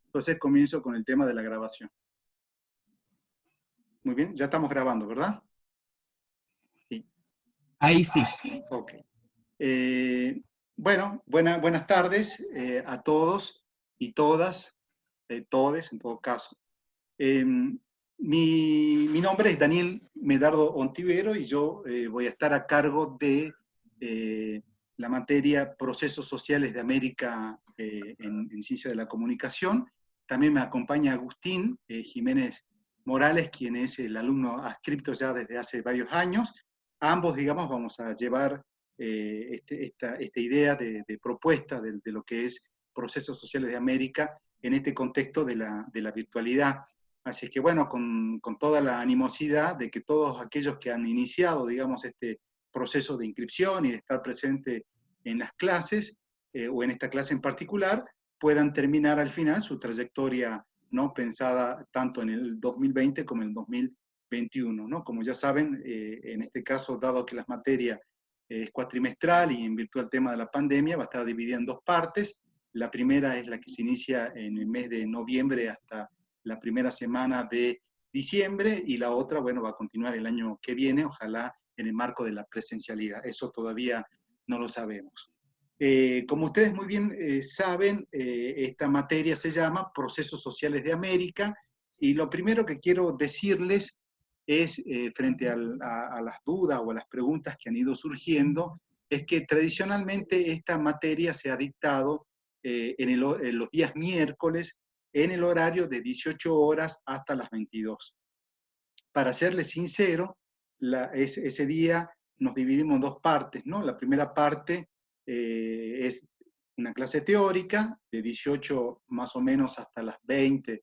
Entonces comienzo con el tema de la grabación. Muy bien, ya estamos grabando, ¿verdad? Sí, Ahí sí. ok. Eh, bueno, buenas tardes a todos y todas, todes en todo caso. Eh, mi nombre es Daniel Medardo Ontivero y yo voy a estar a cargo de la materia Procesos Sociales de América en Ciencia de la Comunicación. También me acompaña Agustín Jiménez Morales, quien es el alumno adscripto ya desde hace varios años. Ambos, digamos, vamos a llevar esta idea de propuesta de lo que es Procesos Sociales de América en este contexto de la virtualidad. Así es que bueno, con toda la animosidad de que todos aquellos que han iniciado, digamos, este proceso de inscripción y de estar presente en las clases, o en esta clase en particular, puedan terminar al final su trayectoria, ¿no?, pensada tanto en el 2020 como en el 2021, ¿no? Como ya saben, en este caso, dado que las materias es cuatrimestral y en virtud del tema de la pandemia, va a estar dividida en dos partes. La primera es la que se inicia en el mes de noviembre hasta la primera semana de diciembre, y la otra, bueno, va a continuar el año que viene, ojalá en el marco de la presencialidad. Eso todavía no lo sabemos. Como ustedes muy bien saben, esta materia se llama Procesos Sociales de América, y lo primero que quiero decirles es, frente a las dudas o a las preguntas que han ido surgiendo, es que tradicionalmente esta materia se ha dictado en los días miércoles, en el horario de 18 horas hasta las 22. Para serles sincero, ese día nos dividimos en dos partes, ¿no? La primera parte es una clase teórica de 18 más o menos hasta las 20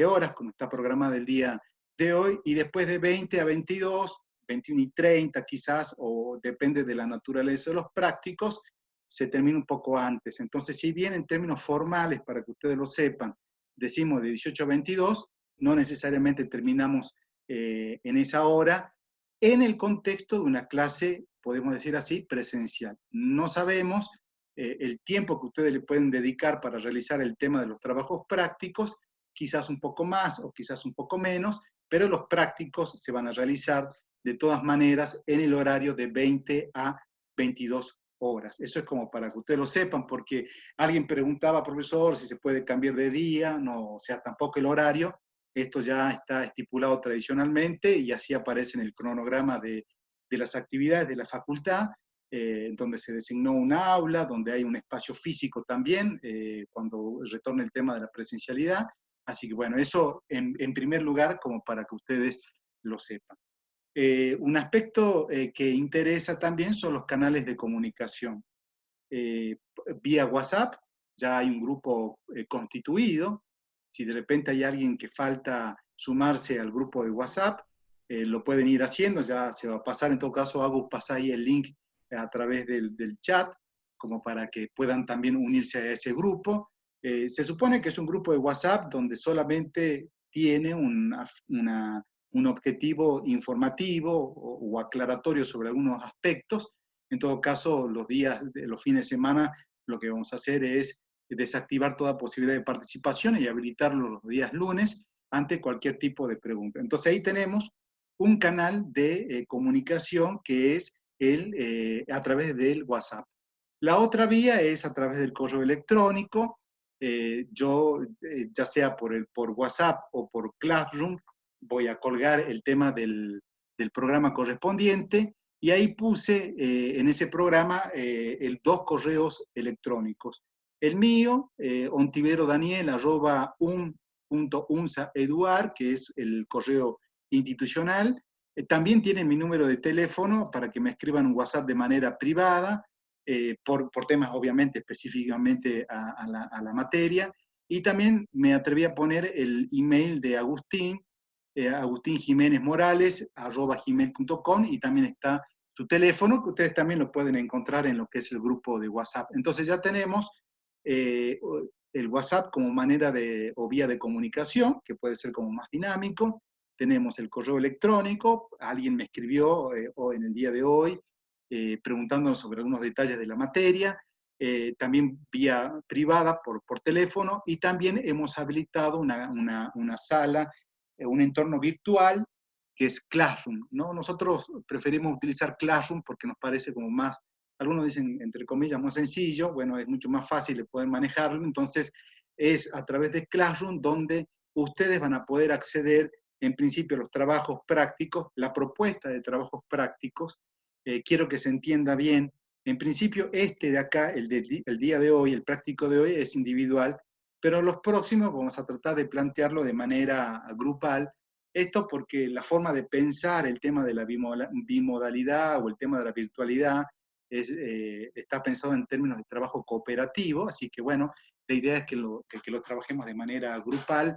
horas, como está programada el día de hoy, y después de 20 a 22, 21 y 30 quizás, o depende de la naturaleza de los prácticos, se termina un poco antes. Entonces, si bien en términos formales, para que ustedes lo sepan, decimos de 18 a 22, no necesariamente terminamos en esa hora, en el contexto de una clase, podemos decir así, presencial. No sabemos el tiempo que ustedes le pueden dedicar para realizar el tema de los trabajos prácticos, quizás un poco más o quizás un poco menos, pero los prácticos se van a realizar de todas maneras en el horario de 20 a 22 horas. Eso es como para que ustedes lo sepan, porque alguien preguntaba, profesor, si se puede cambiar de día, no, o sea, tampoco el horario. Esto ya está estipulado tradicionalmente y así aparece en el cronograma de las actividades de la facultad, donde se designó un aula, donde hay un espacio físico también, cuando retorne el tema de la presencialidad. Así que bueno, eso en primer lugar, como para que ustedes lo sepan. Un aspecto que interesa también son los canales de comunicación. Eh, Vía WhatsApp, ya hay un grupo constituido. Si de repente hay alguien que falta sumarse al grupo de WhatsApp, lo pueden ir haciendo, ya se va a pasar, en todo caso hago pasar ahí el link a través del chat, como para que puedan también unirse a ese grupo. Se supone que es un grupo de WhatsApp donde solamente tiene un objetivo informativo o aclaratorio sobre algunos aspectos. En todo caso, los fines de semana, lo que vamos a hacer es desactivar toda posibilidad de participación y habilitarlo los días lunes ante cualquier tipo de pregunta. Entonces ahí tenemos un canal de comunicación que es a través del WhatsApp. La otra vía es a través del correo electrónico. Ya sea por WhatsApp o por Classroom, voy a colgar el tema del programa correspondiente, y ahí puse en ese programa dos correos electrónicos. El mío, ontiverodaniel@un.unsaeduar, que es el correo institucional. También tienen mi número de teléfono para que me escriban un WhatsApp de manera privada, por temas obviamente específicamente a la materia. Y también me atreví a poner el email de Agustín, Agustín Jiménez Morales, @gmail.com, y también está su teléfono, que ustedes también lo pueden encontrar en lo que es el grupo de WhatsApp. Entonces ya tenemos eh, el WhatsApp como manera o vía de comunicación, que puede ser como más dinámico. Tenemos el correo electrónico, alguien me escribió en el día de hoy preguntándonos sobre algunos detalles de la materia. también vía privada por teléfono, y también hemos habilitado una sala, un entorno virtual que es Classroom, ¿no? Nosotros preferimos utilizar Classroom porque nos parece como más, algunos dicen entre comillas más sencillo, bueno, es mucho más fácil de poder manejarlo, entonces es a través de Classroom donde ustedes van a poder acceder en principio a los trabajos prácticos, la propuesta de trabajos prácticos. Quiero que se entienda bien, en principio este de acá, el día de hoy, el práctico de hoy es individual, pero los próximos vamos a tratar de plantearlo de manera grupal. Esto porque la forma de pensar el tema de la bimodalidad o el tema de la virtualidad está pensado en términos de trabajo cooperativo, así que bueno, la idea es que lo trabajemos de manera grupal,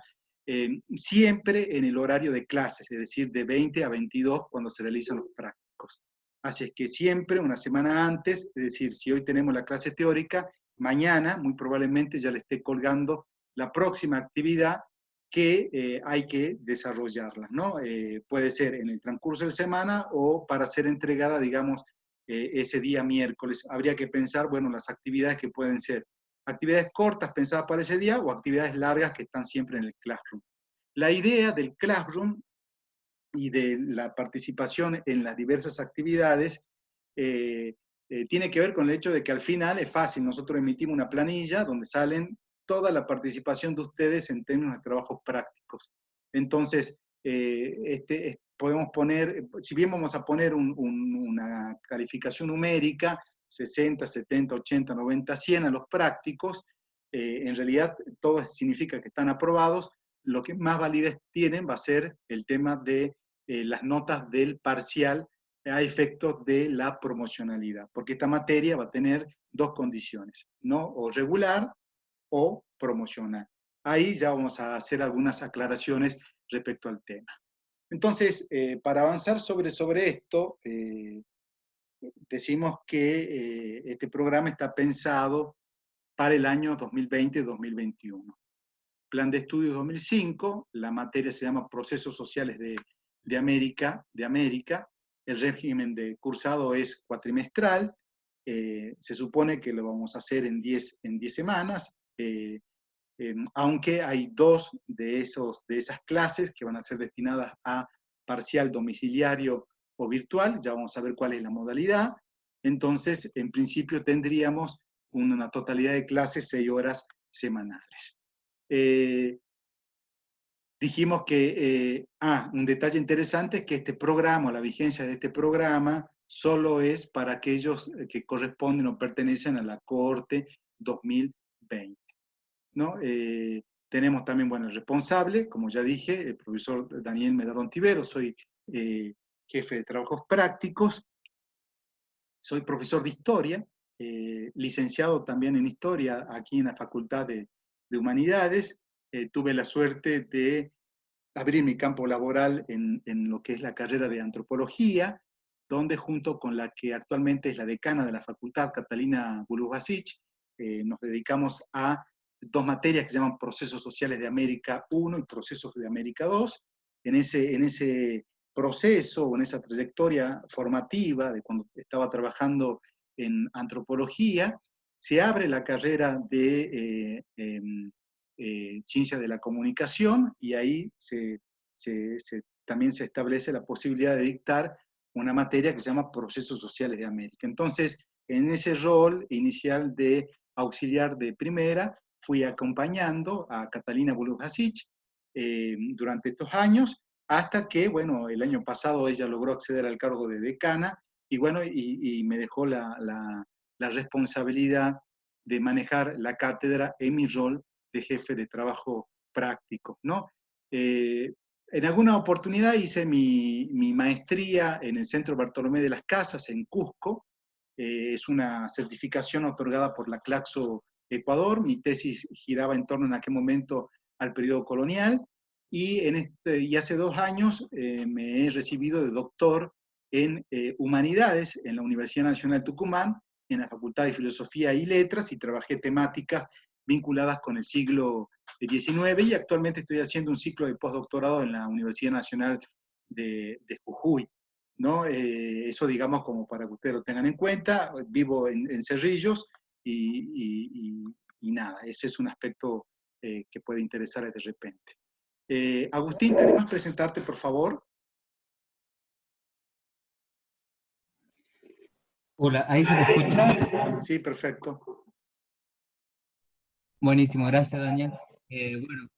siempre en el horario de clases, es decir, de 20 a 22 cuando se realizan los prácticos. Así es que siempre una semana antes, es decir, si hoy tenemos la clase teórica, mañana muy probablemente ya le esté colgando la próxima actividad que hay que desarrollarla, ¿no? Puede ser en el transcurso de la semana o para ser entregada, digamos, ese día miércoles. Habría que pensar, bueno, las actividades que pueden ser actividades cortas pensadas para ese día o actividades largas que están siempre en el Classroom. La idea del Classroom y de la participación en las diversas actividades tiene que ver con el hecho de que al final es fácil, nosotros emitimos una planilla donde salen toda la participación de ustedes en términos de trabajos prácticos. Entonces, podemos poner, si bien vamos a poner una calificación numérica, 60, 70, 80, 90, 100 a los prácticos, en realidad todo significa que están aprobados. Lo que más validez tienen va a ser el tema de las notas del parcial a efectos de la promocionalidad, porque esta materia va a tener dos condiciones, ¿no? O regular o promocional. Ahí ya vamos a hacer algunas aclaraciones respecto al tema. Entonces, para avanzar sobre esto, decimos que este programa está pensado para el año 2020-2021. Plan de Estudios 2005, la materia se llama Procesos Sociales de América, el régimen de cursado es cuatrimestral, se supone que lo vamos a hacer en 10 semanas, aunque hay dos de esas clases que van a ser destinadas a parcial domiciliario o virtual, ya vamos a ver cuál es la modalidad. Entonces, en principio tendríamos una totalidad de clases 6 horas semanales. Dijimos que, un detalle interesante es que este programa, la vigencia de este programa, solo es para aquellos que corresponden o pertenecen a la cohorte 2020, ¿no? Tenemos también, bueno, el responsable, como ya dije, el profesor Daniel Medarón Tivero, soy jefe de trabajos prácticos, soy profesor de historia, licenciado también en historia aquí en la Facultad de Humanidades. Tuve la suerte de abrir mi campo laboral en lo que es la carrera de antropología, donde junto con la que actualmente es la decana de la facultad, Catalina Bulubasic, nos dedicamos a dos materias que se llaman Procesos Sociales de América I y Procesos de América II. En ese proceso o en esa trayectoria formativa de cuando estaba trabajando en antropología, se abre la carrera de ciencia de la comunicación y ahí también se establece la posibilidad de dictar una materia que se llama Procesos Sociales de América. Entonces, en ese rol inicial de auxiliar de primera, fui acompañando a Catalina Bulubasic durante estos años, hasta que, bueno, el año pasado ella logró acceder al cargo de decana, y bueno, y me dejó la responsabilidad de manejar la cátedra en mi rol de jefe de trabajo práctico, ¿no? En alguna oportunidad hice mi maestría en el Centro Bartolomé de las Casas, en Cusco. Es una certificación otorgada por la Claxo Ecuador. Mi tesis giraba en torno en aquel momento al periodo colonial. Y hace 2 años me he recibido de doctor en Humanidades en la Universidad Nacional de Tucumán, en la Facultad de Filosofía y Letras, y trabajé temáticas vinculadas con el siglo XIX, y actualmente estoy haciendo un ciclo de postdoctorado en la Universidad Nacional de Jujuy, ¿no? Eso digamos como para que ustedes lo tengan en cuenta. Vivo en Cerrillos, y nada, ese es un aspecto que puede interesar de repente. Agustín, ¿te animas a presentarte, por favor? Hola, ¿ahí se me escucha? Sí, perfecto. Buenísimo, gracias Daniel. Bueno,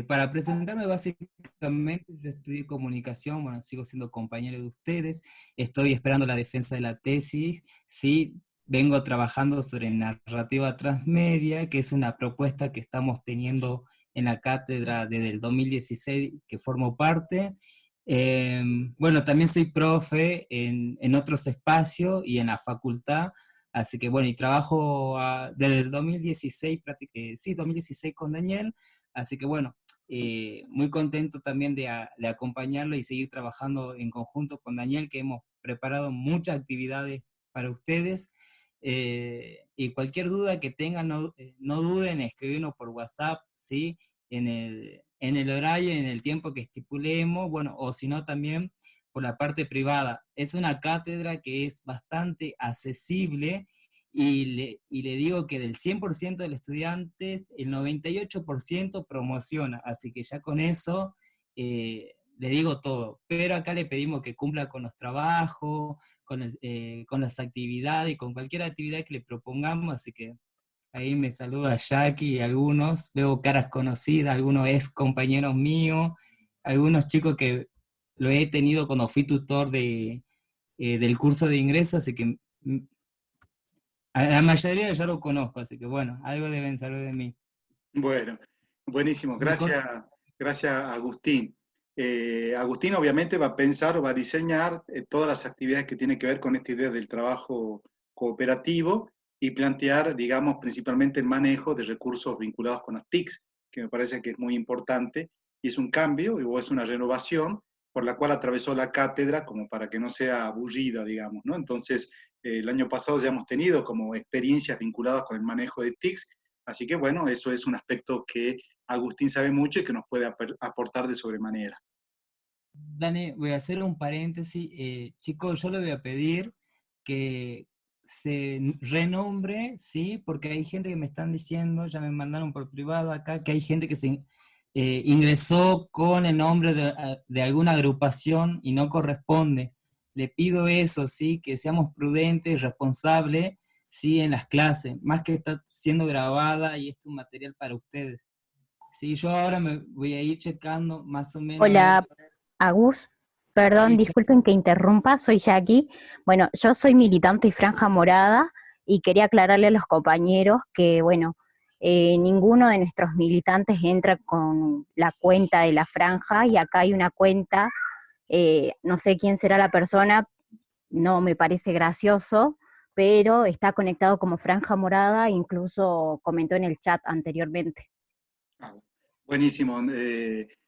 para presentarme básicamente, yo estudié comunicación, bueno, sigo siendo compañero de ustedes, estoy esperando la defensa de la tesis, sí, vengo trabajando sobre narrativa transmedia, que es una propuesta que estamos teniendo en la cátedra desde el 2016, que formo parte. Bueno, también soy profe en otros espacios y en la facultad, así que bueno, y trabajo desde el 2016, sí, 2016 con Daniel. Así que bueno, muy contento también de acompañarlo y seguir trabajando en conjunto con Daniel, que hemos preparado muchas actividades para ustedes. Y cualquier duda que tengan, no duden en escribirnos por WhatsApp, ¿sí? En el horario y en el tiempo que estipulemos, bueno, o si no también por la parte privada. Es una cátedra que es bastante accesible y le digo que del 100% de los estudiantes, el 98% promociona, así que ya con eso le digo todo. Pero acá le pedimos que cumpla con los trabajos, con las actividades y con cualquier actividad que le propongamos, así que ahí me saluda Jackie y algunos, veo caras conocidas, algunos ex compañeros míos, algunos chicos que lo he tenido cuando fui tutor del curso de ingreso, así que a la mayoría ya lo conozco, así que bueno, algo deben saber de mí. Bueno, buenísimo. Una cosa, Gracias Agustín. Agustín obviamente va a pensar o va a diseñar todas las actividades que tienen que ver con esta idea del trabajo cooperativo y plantear, digamos, principalmente el manejo de recursos vinculados con las TICs, que me parece que es muy importante y es un cambio o es una renovación por la cual atravesó la cátedra como para que no sea aburrida, digamos, ¿no? Entonces, el año pasado ya hemos tenido como experiencias vinculadas con el manejo de TICs. Así que bueno, eso es un aspecto que Agustín sabe mucho y que nos puede aportar de sobremanera. Dani, voy a hacer un paréntesis. Chicos, yo le voy a pedir que se renombre, ¿sí? Porque hay gente que me están diciendo, ya me mandaron por privado acá, que hay gente que se ingresó con el nombre de alguna agrupación y no corresponde. Le pido eso, ¿sí? Que seamos prudentes, responsables, ¿sí? En las clases, más que está siendo grabada y esto es un material para ustedes. Sí, yo ahora me voy a ir checando más o menos a ver. Hola, Agus. Perdón, Sí, disculpen que interrumpa, soy Jackie. Bueno, yo soy militante y franja morada y quería aclararle a los compañeros que, bueno, ninguno de nuestros militantes entra con la cuenta de la franja y acá hay una cuenta, no sé quién será la persona, no me parece gracioso, pero está conectado como franja morada, incluso comentó en el chat anteriormente. Ah, buenísimo.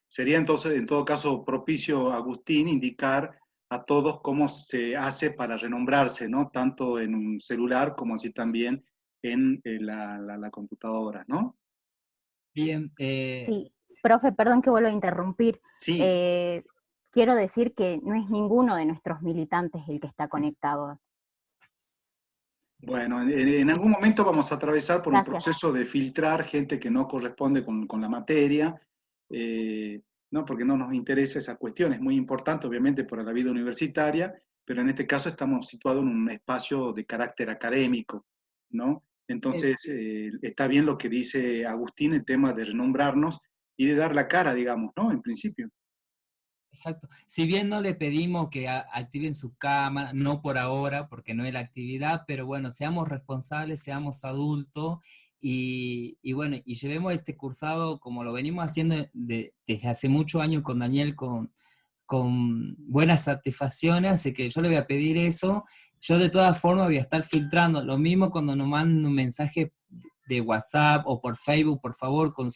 Sería entonces, en todo caso, propicio, Agustín, indicar a todos cómo se hace para renombrarse, ¿no? Tanto en un celular como así también en la computadora, ¿no? bien, Sí, profe, perdón que vuelvo a interrumpir. Sí, Eh, Quiero decir que no es ninguno de nuestros militantes el que está conectado. bueno, en sí, algún momento vamos a atravesar por un Gracias. proceso de filtrar gente que no corresponde con la materia, eh, ¿no? Porque no nos interesa esa cuestión. Es muy importante, obviamente, para la vida universitaria, pero en este caso estamos situados en un espacio de carácter académico, ¿no? eh, Entonces, está bien lo que dice Agustín, el tema de renombrarnos y de dar la cara, digamos, ¿no? En principio. exacto. Si bien no le pedimos que activen su cámara, no por ahora, porque no es la actividad, pero bueno, seamos responsables, seamos adultos y bueno, y llevemos este cursado como lo venimos haciendo desde hace muchos años con Daniel, con buenas satisfacciones, así que yo le voy a pedir eso. Yo de todas formas voy a estar filtrando, lo mismo cuando nos manden un mensaje de WhatsApp o por Facebook, por favor, con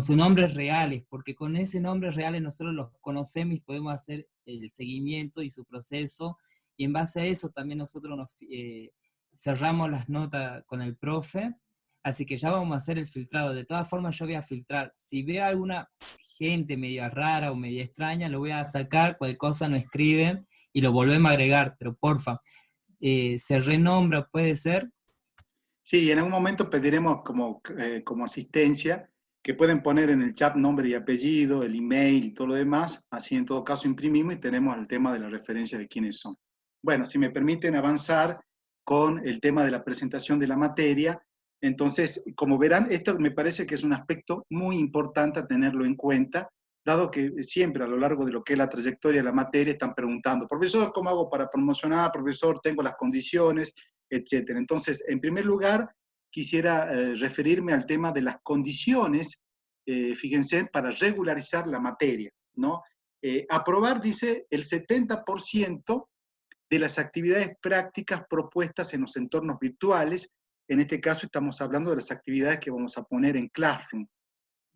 sus nombres reales, porque con ese nombre reales nosotros los conocemos y podemos hacer el seguimiento y su proceso, y en base a eso también nosotros cerramos las notas con el profe, así que ya vamos a hacer el filtrado. De todas formas yo voy a filtrar, si veo alguna gente media rara o media extraña, lo voy a sacar, cualquier cosa no escriben y lo volvemos a agregar, pero porfa, se renombra, puede ser, Sí, en algún momento pediremos como asistencia que pueden poner en el chat nombre y apellido, el email y todo lo demás, así en todo caso imprimimos y tenemos el tema de la referencia de quiénes son. Bueno, si me permiten avanzar con el tema de la presentación de la materia, entonces, como verán, esto me parece que es un aspecto muy importante a tenerlo en cuenta, dado que siempre a lo largo de lo que es la trayectoria de la materia están preguntando, profesor, ¿cómo hago para promocionar? Profesor, ¿tengo las condiciones? Etcétera. Entonces, en primer lugar, quisiera referirme al tema de las condiciones, fíjense, para regularizar la materia, ¿no? Aprobar, dice, el 70% de las actividades prácticas propuestas en los entornos virtuales. En este caso estamos hablando de las actividades que vamos a poner en Classroom.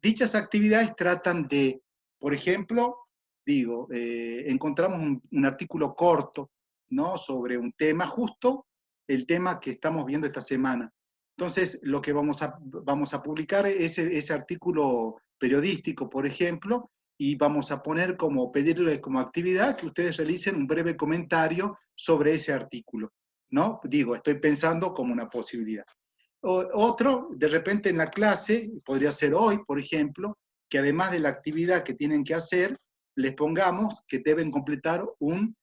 Dichas actividades tratan de, por ejemplo, encontramos un artículo corto, ¿no? Sobre un tema, justo el tema que estamos viendo esta semana. Entonces, lo que vamos a publicar es ese artículo periodístico, por ejemplo, y vamos a pedirles como actividad que ustedes realicen un breve comentario sobre ese artículo, ¿no? Estoy pensando como una posibilidad. Otro, de repente en la clase, podría ser hoy, por ejemplo, que además de la actividad que tienen que hacer, les pongamos que deben completar un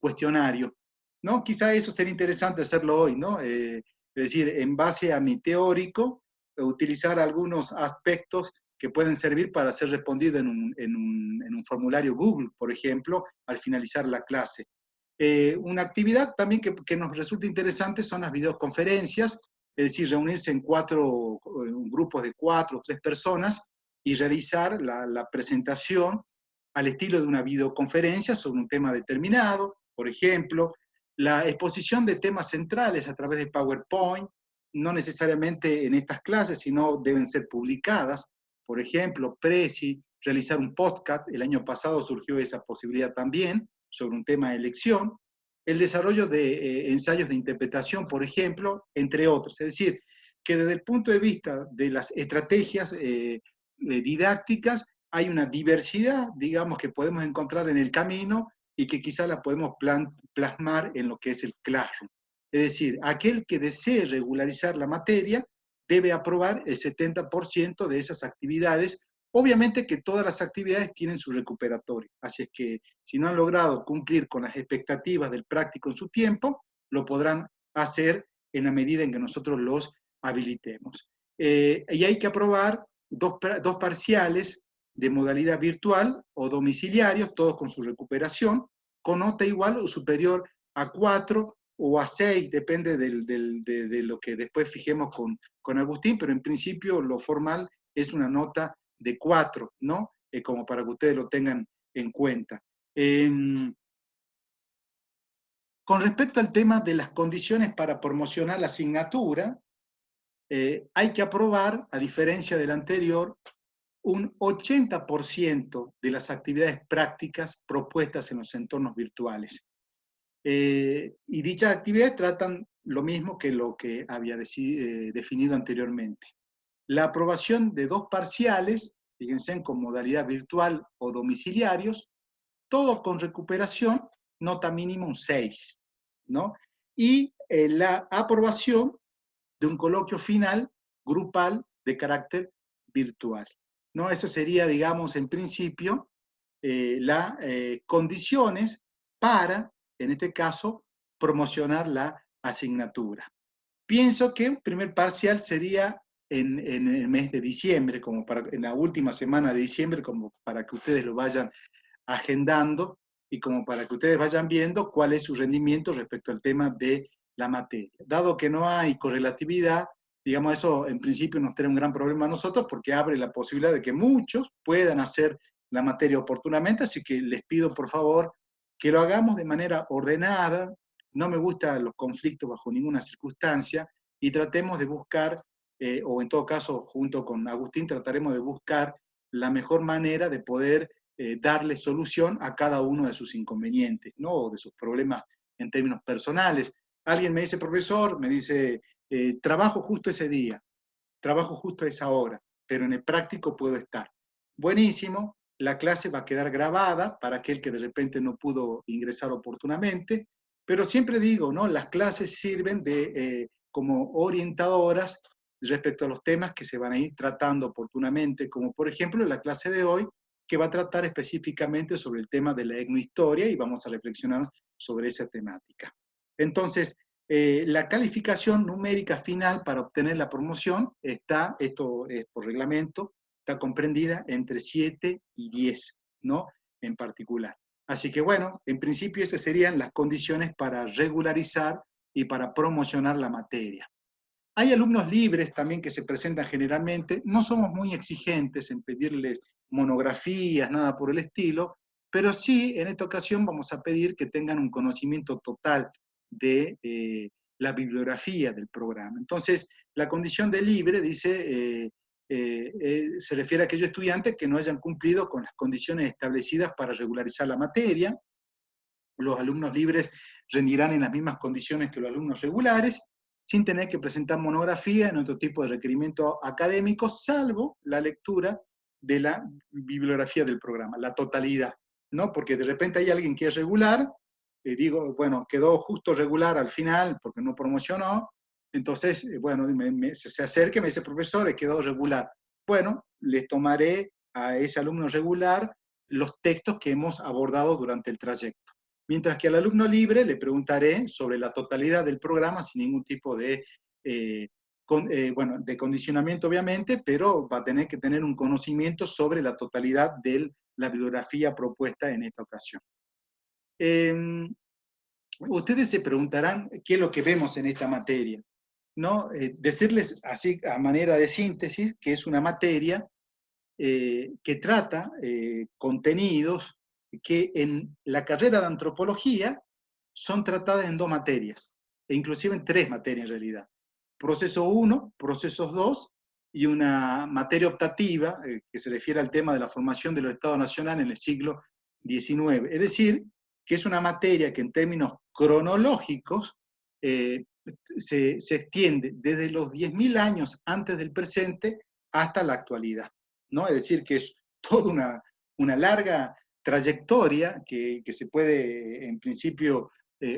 cuestionario, ¿no? Quizá eso sería interesante hacerlo hoy, ¿no? Es decir, en base a mi teórico, utilizar algunos aspectos que pueden servir para ser respondido en un formulario Google, por ejemplo, al finalizar la clase. Una actividad también que nos resulta interesante son las videoconferencias, es decir, reunirse en grupos de 4 o 3 personas y realizar la presentación al estilo de una videoconferencia sobre un tema determinado, por ejemplo, la exposición de temas centrales a través de PowerPoint, no necesariamente en estas clases, sino deben ser publicadas, por ejemplo, Prezi, realizar un podcast, el año pasado surgió esa posibilidad también, sobre un tema de elección, el desarrollo de ensayos de interpretación, por ejemplo, entre otros. Es decir, que desde el punto de vista de las estrategias didácticas, hay una diversidad, digamos, que podemos encontrar en el camino y que quizá la podemos plasmar en lo que es el Classroom. Es decir, aquel que desee regularizar la materia debe aprobar el 70% de esas actividades. Obviamente que todas las actividades tienen su recuperatorio, así es que si no han logrado cumplir con las expectativas del práctico en su tiempo, lo podrán hacer en la medida en que nosotros los habilitemos. Y hay que aprobar dos parciales de modalidad virtual o domiciliarios, todos con su recuperación, con nota igual o superior a 4 o a 6, depende de lo que después fijemos con Agustín, pero en principio lo formal es una nota de 4, ¿no? Como para que ustedes lo tengan en cuenta. Con respecto al tema de las condiciones para promocionar la asignatura, hay que aprobar, a diferencia del anterior, un 80% de las actividades prácticas propuestas en los entornos virtuales. Y dichas actividades tratan lo mismo que lo que había definido anteriormente. La aprobación de 2 parciales, fíjense, con modalidad virtual o domiciliarios, todo con recuperación, nota mínima un 6, ¿no? Y la aprobación de un coloquio final grupal de carácter virtual, ¿no? Eso sería, digamos, en principio, las condiciones para, en este caso, promocionar la asignatura. Pienso que el primer parcial sería en el mes de diciembre, en la última semana de diciembre, como para que ustedes lo vayan agendando y como para que ustedes vayan viendo cuál es su rendimiento respecto al tema de la materia. Dado que no hay correlatividad, digamos, eso en principio nos trae un gran problema a nosotros porque abre la posibilidad de que muchos puedan hacer la materia oportunamente, así que les pido por favor que lo hagamos de manera ordenada, no me gustan los conflictos bajo ninguna circunstancia, y tratemos de buscar, o en todo caso junto con Agustín, trataremos de buscar la mejor manera de poder darle solución a cada uno de sus inconvenientes, ¿no? O de sus problemas en términos personales. Alguien me dice, profesor, me dice, trabajo justo ese día, trabajo justo a esa hora, pero en el práctico puedo estar. Buenísimo, la clase va a quedar grabada para aquel que de repente no pudo ingresar oportunamente, pero siempre digo, ¿no? Las clases sirven de como orientadoras respecto a los temas que se van a ir tratando oportunamente, como por ejemplo la clase de hoy, que va a tratar específicamente sobre el tema de la etnohistoria y vamos a reflexionar sobre esa temática. Entonces, la calificación numérica final para obtener la promoción está, esto es por reglamento, está comprendida entre 7 y 10, ¿no? En particular. Así que bueno, en principio esas serían las condiciones para regularizar y para promocionar la materia. Hay alumnos libres también que se presentan generalmente, no somos muy exigentes en pedirles monografías, nada por el estilo, pero sí en esta ocasión vamos a pedir que tengan un conocimiento total de la bibliografía del programa. Entonces, la condición de libre dice, se refiere a aquellos estudiantes que no hayan cumplido con las condiciones establecidas para regularizar la materia. Los alumnos libres rendirán en las mismas condiciones que los alumnos regulares, sin tener que presentar monografía en otro tipo de requerimiento académico, salvo la lectura de la bibliografía del programa, la totalidad, ¿no? Porque de repente hay alguien que es regular, digo, bueno, quedó justo regular al final porque no promocionó, entonces, bueno, se acerca y me dice, profesor, quedó regular. Bueno, les tomaré a ese alumno regular los textos que hemos abordado durante el trayecto. Mientras que al alumno libre le preguntaré sobre la totalidad del programa sin ningún tipo de, bueno, de condicionamiento obviamente, pero va a tener que tener un conocimiento sobre la totalidad de la bibliografía propuesta en esta ocasión. Ustedes se preguntarán qué es lo que vemos en esta materia, ¿no? Decirles así a manera de síntesis que es una materia que trata contenidos que en la carrera de antropología son tratadas en 2 materias, e inclusive en 3 materias en realidad. Proceso 1, procesos 2, y una materia optativa que se refiere al tema de la formación de los estados nacionales en el siglo XIX. Es decir, que es una materia que en términos cronológicos se extiende desde los 10.000 años antes del presente hasta la actualidad, ¿no? Es decir, que es toda una larga trayectoria que se puede, en principio,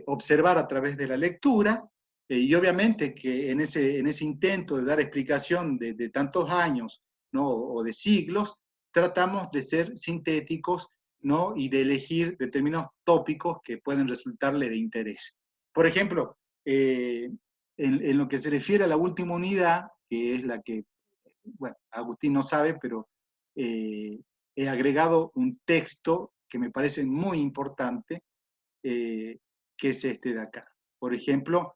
observar a través de la lectura, y obviamente que en ese intento de dar explicación de tantos años, ¿no? O de siglos, tratamos de ser sintéticos, ¿no? Y de elegir determinados tópicos que pueden resultarle de interés. Por ejemplo, en lo que se refiere a la última unidad, que es la que, bueno, Agustín no sabe, pero he agregado un texto que me parece muy importante, que es este de acá. Por ejemplo,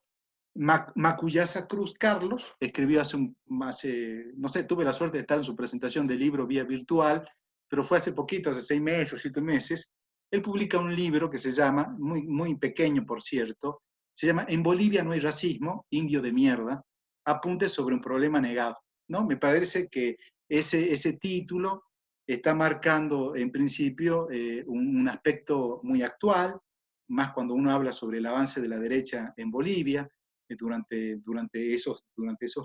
Macuyasa Cruz Carlos escribió no sé, tuve la suerte de estar en su presentación del libro vía virtual, pero fue hace poquito, hace 6 meses o 7 meses. Él publica un libro que se llama, muy, muy pequeño por cierto, se llama En Bolivia no hay racismo, indio de mierda, apuntes sobre un problema negado, ¿no? Me parece que ese título está marcando en principio un aspecto muy actual, más cuando uno habla sobre el avance de la derecha en Bolivia durante esos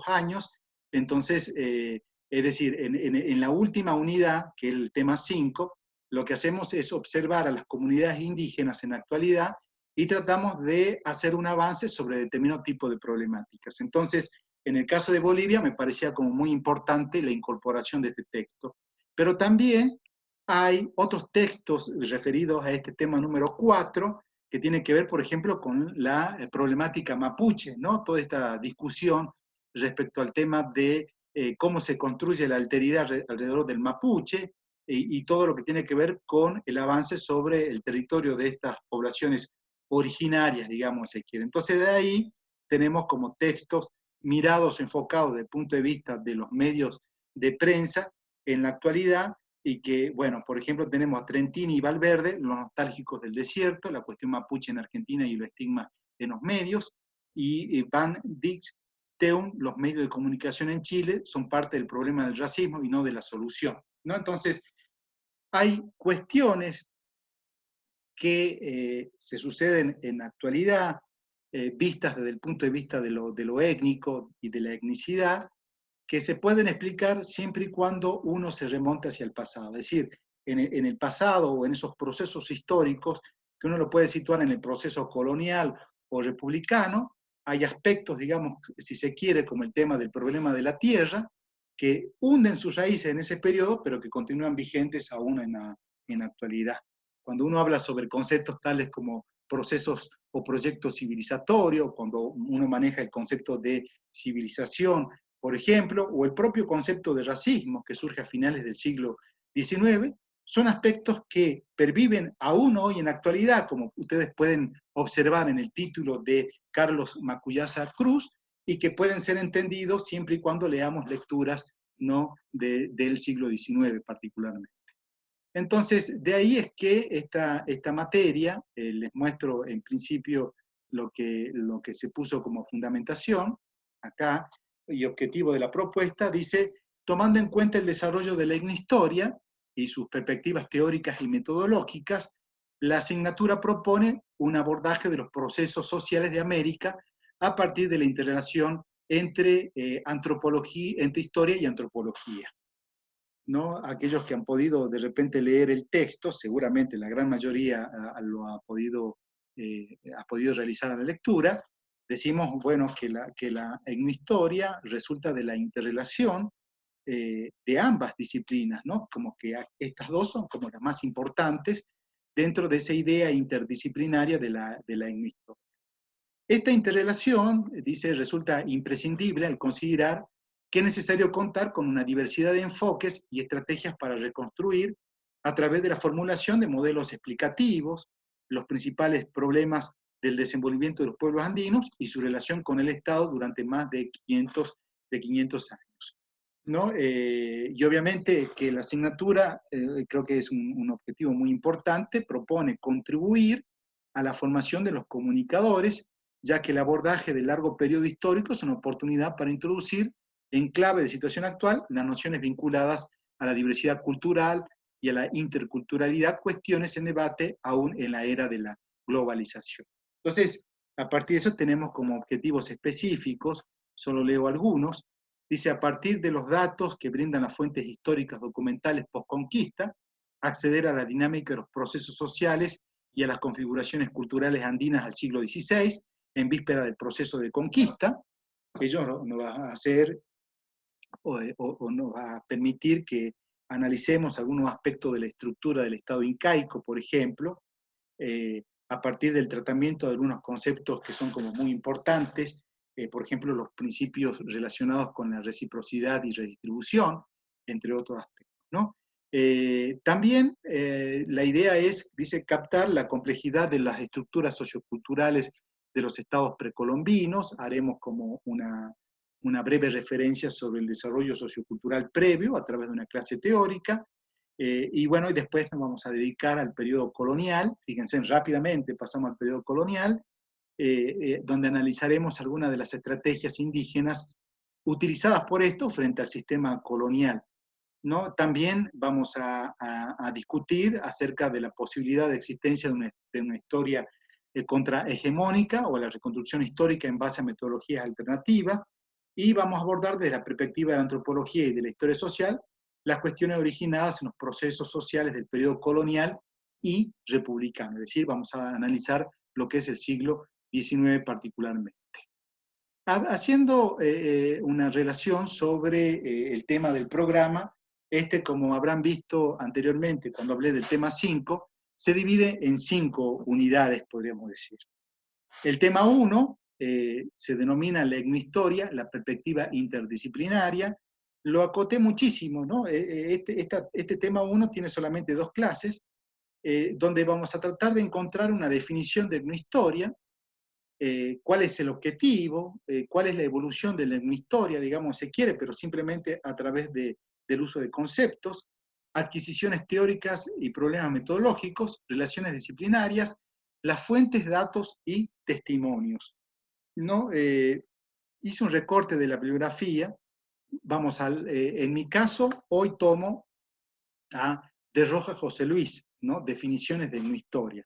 años. Entonces, es decir, en la última unidad, que es el tema 5, lo que hacemos es observar a las comunidades indígenas en la actualidad y tratamos de hacer un avance sobre determinado tipo de problemáticas. Entonces, en el caso de Bolivia me parecía como muy importante la incorporación de este texto. Pero también hay otros textos referidos a este tema número 4, que tiene que ver, por ejemplo, con la problemática mapuche, ¿no? Toda esta discusión respecto al tema de cómo se construye la alteridad alrededor del mapuche y todo lo que tiene que ver con el avance sobre el territorio de estas poblaciones originarias, digamos, si quiere. Entonces, de ahí tenemos como textos mirados, enfocados desde el punto de vista de los medios de prensa en la actualidad, y que, bueno, por ejemplo, tenemos a Trentini y Valverde, los nostálgicos del desierto, la cuestión mapuche en Argentina y los estigmas en los medios, y Van Dix Teun, los medios de comunicación en Chile, son parte del problema del racismo y no de la solución, ¿no? Entonces, hay cuestiones que se suceden en la actualidad, vistas desde el punto de vista de lo étnico y de la etnicidad, que se pueden explicar siempre y cuando uno se remonte hacia el pasado. Es decir, en el pasado o en esos procesos históricos, que uno lo puede situar en el proceso colonial o republicano, hay aspectos, digamos, si se quiere, como el tema del problema de la tierra, que hunden sus raíces en ese periodo, pero que continúan vigentes aún en la actualidad. Cuando uno habla sobre conceptos tales como procesos o proyectos civilizatorios, cuando uno maneja el concepto de civilización, por ejemplo, o el propio concepto de racismo que surge a finales del siglo XIX, son aspectos que perviven aún hoy en la actualidad, como ustedes pueden observar en el título de Carlos Macuyasa Cruz, y que pueden ser entendidos siempre y cuando leamos lecturas, ¿no?, del siglo XIX particularmente. Entonces, de ahí es que esta materia, les muestro en principio lo que se puso como fundamentación acá, y objetivo de la propuesta, dice, tomando en cuenta el desarrollo de la etnohistoria y sus perspectivas teóricas y metodológicas, la asignatura propone un abordaje de los procesos sociales de América a partir de la interrelación entre antropología, entre historia y antropología, ¿no? Aquellos que han podido de repente leer el texto, seguramente la gran mayoría lo ha podido realizar a la lectura. Decimos, bueno, que la etnohistoria resulta de la interrelación de ambas disciplinas, ¿no? Como que estas dos son como las más importantes dentro de esa idea interdisciplinaria de la etnohistoria. Esta interrelación, dice, resulta imprescindible al considerar que es necesario contar con una diversidad de enfoques y estrategias para reconstruir, a través de la formulación de modelos explicativos, los principales problemas del desenvolvimiento de los pueblos andinos y su relación con el Estado durante más de 500 años, ¿no? Y obviamente que la asignatura, creo que es un objetivo muy importante, propone contribuir a la formación de los comunicadores, ya que el abordaje del largo periodo histórico es una oportunidad para introducir en clave de situación actual las nociones vinculadas a la diversidad cultural y a la interculturalidad, cuestiones en debate aún en la era de la globalización. Entonces, a partir de eso tenemos como objetivos específicos, solo leo algunos, dice, a partir de los datos que brindan las fuentes históricas documentales post-conquista, acceder a la dinámica de los procesos sociales y a las configuraciones culturales andinas al siglo XVI, en víspera del proceso de conquista. Ello nos va a hacer o nos va a permitir que analicemos algunos aspectos de la estructura del Estado incaico, por ejemplo, a partir del tratamiento de algunos conceptos que son como muy importantes, por ejemplo, los principios relacionados con la reciprocidad y redistribución, entre otros aspectos, ¿no? También la idea es, dice, captar la complejidad de las estructuras socioculturales de los estados precolombinos. Haremos como una breve referencia sobre el desarrollo sociocultural previo a través de una clase teórica, y bueno, y después nos vamos a dedicar al periodo colonial. Fíjense, rápidamente pasamos al periodo colonial, donde analizaremos algunas de las estrategias indígenas utilizadas por esto frente al sistema colonial, ¿no? También vamos a discutir acerca de la posibilidad de existencia de una historia contrahegemónica o la reconstrucción histórica en base a metodologías alternativas, y vamos a abordar desde la perspectiva de la antropología y de la historia social las cuestiones originadas en los procesos sociales del periodo colonial y republicano, es decir, vamos a analizar lo que es el siglo XIX particularmente. Haciendo una relación sobre el tema del programa, como habrán visto anteriormente cuando hablé del tema 5, se divide en 5 unidades, podríamos decir. El tema 1 se denomina la etnohistoria, la perspectiva interdisciplinaria. Lo acoté muchísimo, ¿no? Este tema 1 tiene solamente 2 clases, donde vamos a tratar de encontrar una definición de etnohistoria, cuál es el objetivo, cuál es la evolución de la etnohistoria, digamos, se quiere, pero simplemente a través del uso de conceptos, adquisiciones teóricas y problemas metodológicos, relaciones disciplinarias, las fuentes, datos y testimonios, ¿no? Hice un recorte de la bibliografía. En mi caso, hoy tomo a De Roja José Luis, ¿no? Definiciones de etnohistoria,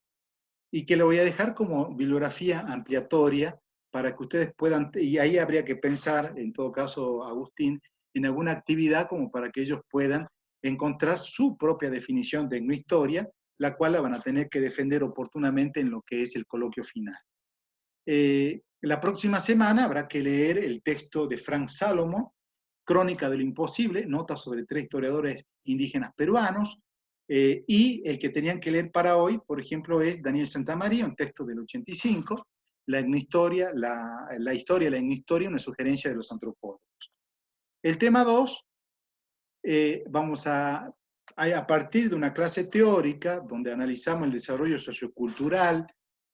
y que lo voy a dejar como bibliografía ampliatoria para que ustedes puedan, y ahí habría que pensar, en todo caso, Agustín, en alguna actividad como para que ellos puedan encontrar su propia definición de etnohistoria, la cual la van a tener que defender oportunamente en lo que es el coloquio final. La próxima semana habrá que leer el texto de Frank Salomo, Crónica de lo Imposible, notas sobre 3 historiadores indígenas peruanos, y el que tenían que leer para hoy, por ejemplo, es Daniel Santamaría, un texto del 85, la historia, la etnohistoria, una sugerencia de los antropólogos. El tema 2, vamos a partir de una clase teórica donde analizamos el desarrollo sociocultural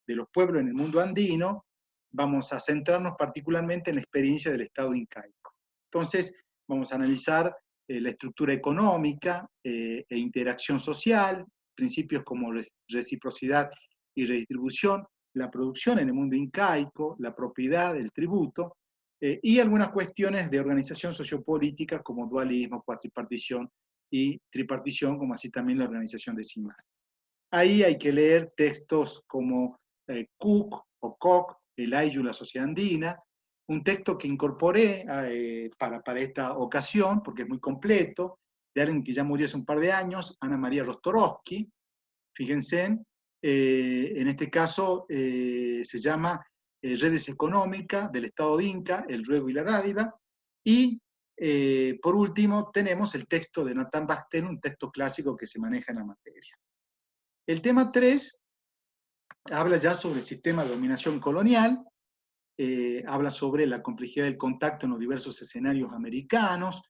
de los pueblos en el mundo andino, vamos a centrarnos particularmente en la experiencia del Estado incaico. Entonces, vamos a analizar la estructura económica e interacción social, principios como reciprocidad y redistribución, la producción en el mundo incaico, la propiedad, el tributo, y algunas cuestiones de organización sociopolítica como dualismo, cuatripartición y tripartición, como así también la organización decimal. Ahí hay que leer textos como Cook o Koch, el Ayllu, la sociedad andina, un texto que incorporé para esta ocasión, porque es muy completo, de alguien que ya murió hace un par de años, Ana María Rostorowski. Fíjense, en este caso se llama Redes Económicas del Estado Inca, el ruego y la dádiva, y por último tenemos el texto de Nathan Bastel, un texto clásico que se maneja en la materia. El tema 3 habla ya sobre el sistema de dominación colonial, habla sobre la complejidad del contacto en los diversos escenarios americanos,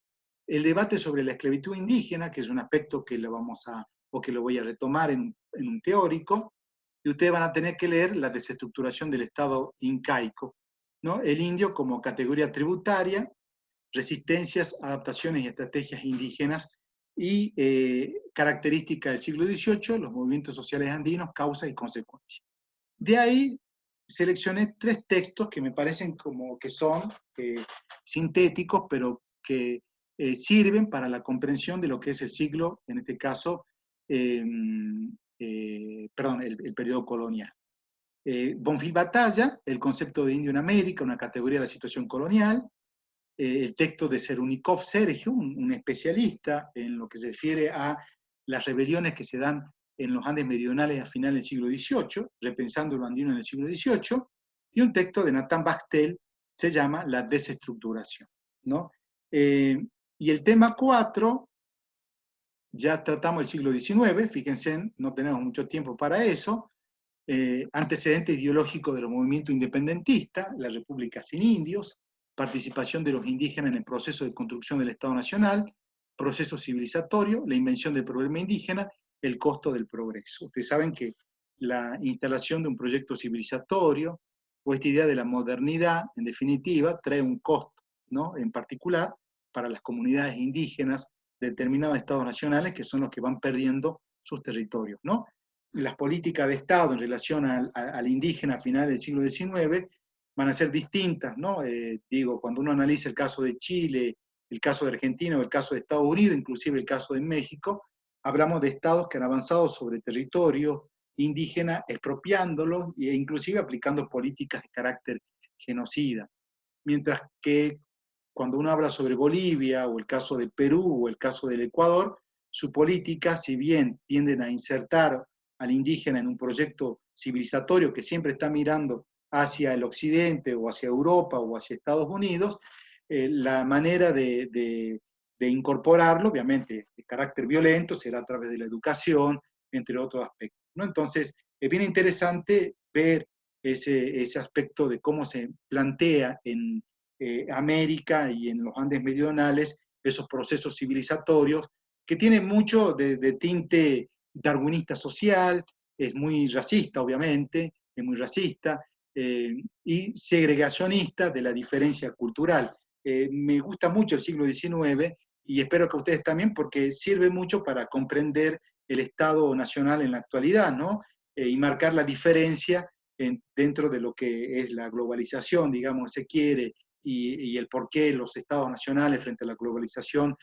el debate sobre la esclavitud indígena, que es un aspecto que lo voy a retomar en un teórico, y ustedes van a tener que leer la desestructuración del Estado incaico, ¿no? El indio como categoría tributaria, resistencias, adaptaciones y estrategias indígenas, y características del siglo XVIII, los movimientos sociales andinos, causas y consecuencias. De ahí seleccioné 3 textos que me parecen como que son sintéticos, pero que sirven para la comprensión de lo que es el siglo, en este caso, el periodo colonial. Bonfil Batalla, el concepto de indio en América, una categoría de la situación colonial. El texto de Serunikov Sergio, un especialista en lo que se refiere a las rebeliones que se dan en los Andes meridionales a finales del siglo XVIII, repensando lo andino en el siglo XVIII, y un texto de Nathan Bastel, se llama La desestructuración, ¿no? Y el tema 4, ya tratamos el siglo XIX, fíjense, no tenemos mucho tiempo para eso, antecedentes ideológicos de los movimientos independentistas, la República sin indios, participación de los indígenas en el proceso de construcción del Estado Nacional, proceso civilizatorio, la invención del problema indígena, el costo del progreso. Ustedes saben que la instalación de un proyecto civilizatorio o esta idea de la modernidad, en definitiva, trae un costo, ¿no? En particular para las comunidades indígenas de determinados estados nacionales que son los que van perdiendo sus territorios, ¿no? Las políticas de Estado en relación al indígena a finales del siglo XIX van a ser distintas, ¿no? Cuando uno analiza el caso de Chile, el caso de Argentina o el caso de Estados Unidos, inclusive el caso de México, hablamos de estados que han avanzado sobre territorio indígena, expropiándolos e inclusive aplicando políticas de carácter genocida. Mientras que cuando uno habla sobre Bolivia o el caso de Perú o el caso del Ecuador, su política, si bien tienden a insertar al indígena en un proyecto civilizatorio que siempre está mirando hacia el occidente o hacia Europa o hacia Estados Unidos, la manera de incorporarlo, obviamente de carácter violento, será a través de la educación, entre otros aspectos, ¿no? Entonces, es bien interesante ver ese aspecto de cómo se plantea en América y en los Andes meridionales esos procesos civilizatorios que tienen mucho de tinte darwinista social, es muy racista, obviamente, es muy racista, y segregacionista de la diferencia cultural. Me gusta mucho el siglo XIX y espero que ustedes también, porque sirve mucho para comprender el Estado nacional en la actualidad, ¿no? Y marcar la diferencia dentro de lo que es la globalización, digamos, se quiere, y el por qué los Estados nacionales frente a la globalización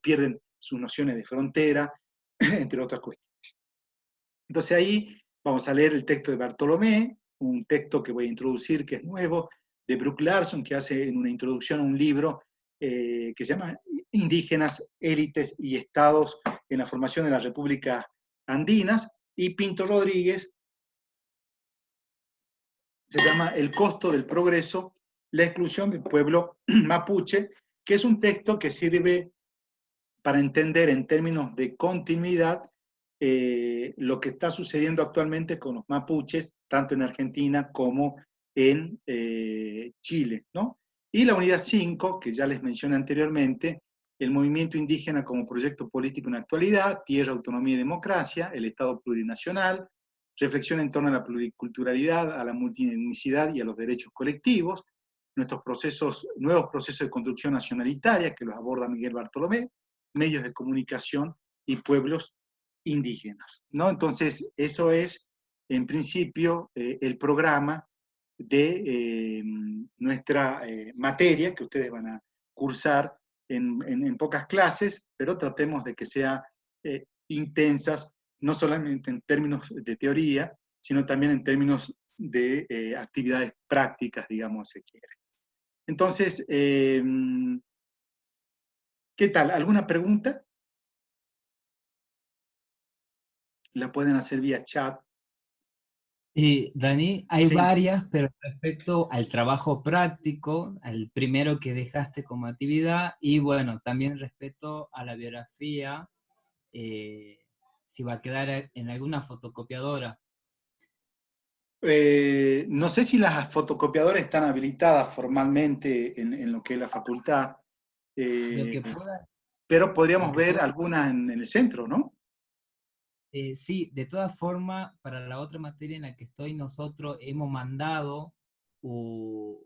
pierden sus nociones de frontera, entre otras cuestiones. Entonces ahí vamos a leer el texto de Bartolomé, un texto que voy a introducir, que es nuevo, de Brooke Larson, que hace en una introducción a un libro que se llama Indígenas, élites y estados en la formación de las repúblicas andinas, y Pinto Rodríguez, se llama El costo del progreso, la exclusión del pueblo mapuche, que es un texto que sirve para entender en términos de continuidad lo que está sucediendo actualmente con los mapuches, tanto en Argentina como en Chile, ¿no? Y la unidad 5, que ya les mencioné anteriormente, el movimiento indígena como proyecto político en la actualidad, tierra, autonomía y democracia, el Estado plurinacional, reflexión en torno a la pluriculturalidad, a la multietnicidad y a los derechos colectivos, nuestros nuevos procesos de construcción nacionalitaria, que los aborda Miguel Bartolomé, medios de comunicación y pueblos indígenas, ¿no? Entonces, eso es, en principio, el programa de nuestra materia que ustedes van a cursar en pocas clases, pero tratemos de que sea intensas, no solamente en términos de teoría, sino también en términos de actividades prácticas, digamos, si quiere. Entonces, ¿qué tal? ¿Alguna pregunta? La pueden hacer vía chat. Dani, hay Sí. varias, pero respecto al trabajo práctico, al primero que dejaste como actividad, y bueno, también respecto a la biografía, si va a quedar en alguna fotocopiadora. No sé si las fotocopiadoras están habilitadas formalmente en lo que es la facultad, Lo que pueda, pero lo podríamos que ver pueda. algunas en el centro, ¿no? Sí, de todas formas, para la otra materia en la que estoy, nosotros hemos mandado u-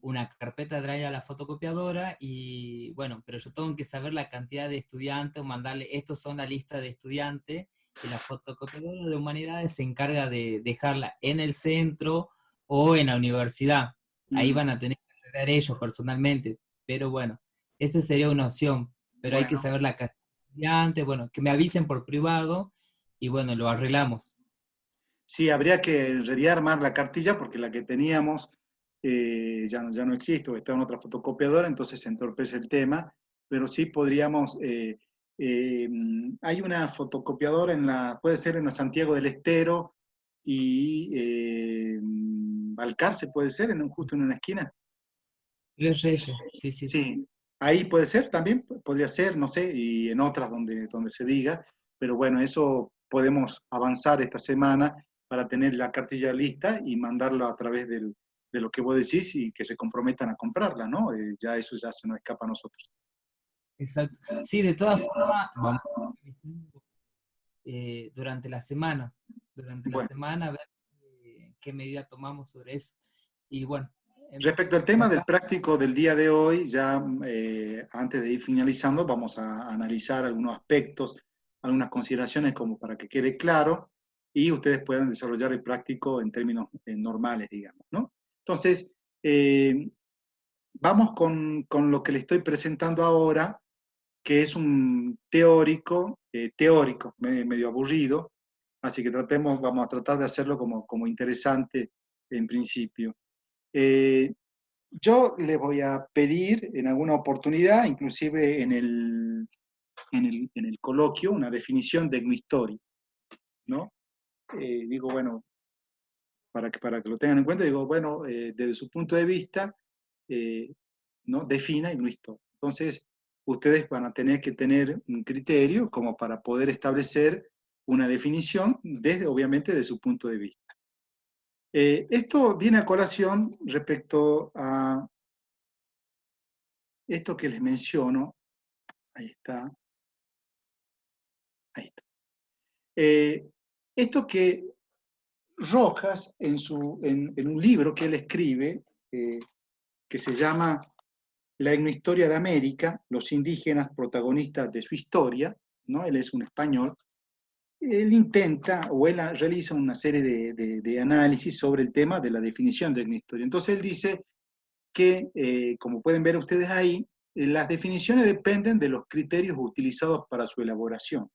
una carpeta Drive a la fotocopiadora y bueno, pero yo tengo que saber la cantidad de estudiantes o mandarle, estos son la lista de estudiantes y la fotocopiadora de humanidades se encarga de dejarla en el centro o en la universidad. Ahí Mm, van a tener que arreglar ellos personalmente, pero bueno, esa sería una opción, pero hay que bueno, saber la cantidad de estudiantes, bueno, que me avisen por privado y bueno, lo arreglamos. sí, habría que en realidad armar la cartilla porque la que teníamos ya no existe o está en otra fotocopiadora, entonces se entorpece el tema, pero sí podríamos, hay una fotocopiadora puede ser en la Santiago del Estero y Balcarce puede ser, justo en una esquina. Tres Reyes, sí, sí, sí. Sí, ahí puede ser también, podría ser, no sé, y en otras donde se diga, pero bueno, eso podemos avanzar esta semana para tener la cartilla lista y mandarlo a través de lo que vos decís y que se comprometan a comprarla, ¿no? Ya eso ya se nos escapa a nosotros. Exacto. Sí, de todas formas, vamos revisando, durante la Bueno, semana, a ver qué medida tomamos sobre eso. Y bueno, respecto al tema del tratar, práctico del día de hoy, ya antes de ir finalizando, vamos a analizar algunos aspectos, algunas consideraciones como para que quede claro y ustedes puedan desarrollar el práctico en términos normales, digamos, ¿no? Entonces, eh, vamos con lo que le estoy presentando ahora, que es un teórico, medio aburrido, así que vamos a tratar de hacerlo como interesante en principio. Eh, yo les voy a pedir en alguna oportunidad, inclusive en el coloquio, una definición de etnohistoria, ¿no? Digo, bueno, para que lo tengan en cuenta, digo, bueno, desde su punto de vista, eh, ¿no? Defina etnohistoria. Entonces, ustedes van a tener que tener un criterio como para poder establecer una definición desde, obviamente, de su punto de vista. Esto viene a colación respecto a esto que les menciono. Ahí está. Ahí está. Esto que Rojas, en un libro que él escribe, que se llama La etnohistoria de América, los indígenas protagonistas de su historia, ¿no? Él es un español, él intenta o él realiza una serie de análisis sobre el tema de la definición de etnohistoria. Entonces él dice que, como pueden ver ustedes ahí, las definiciones dependen de los criterios utilizados para su elaboración,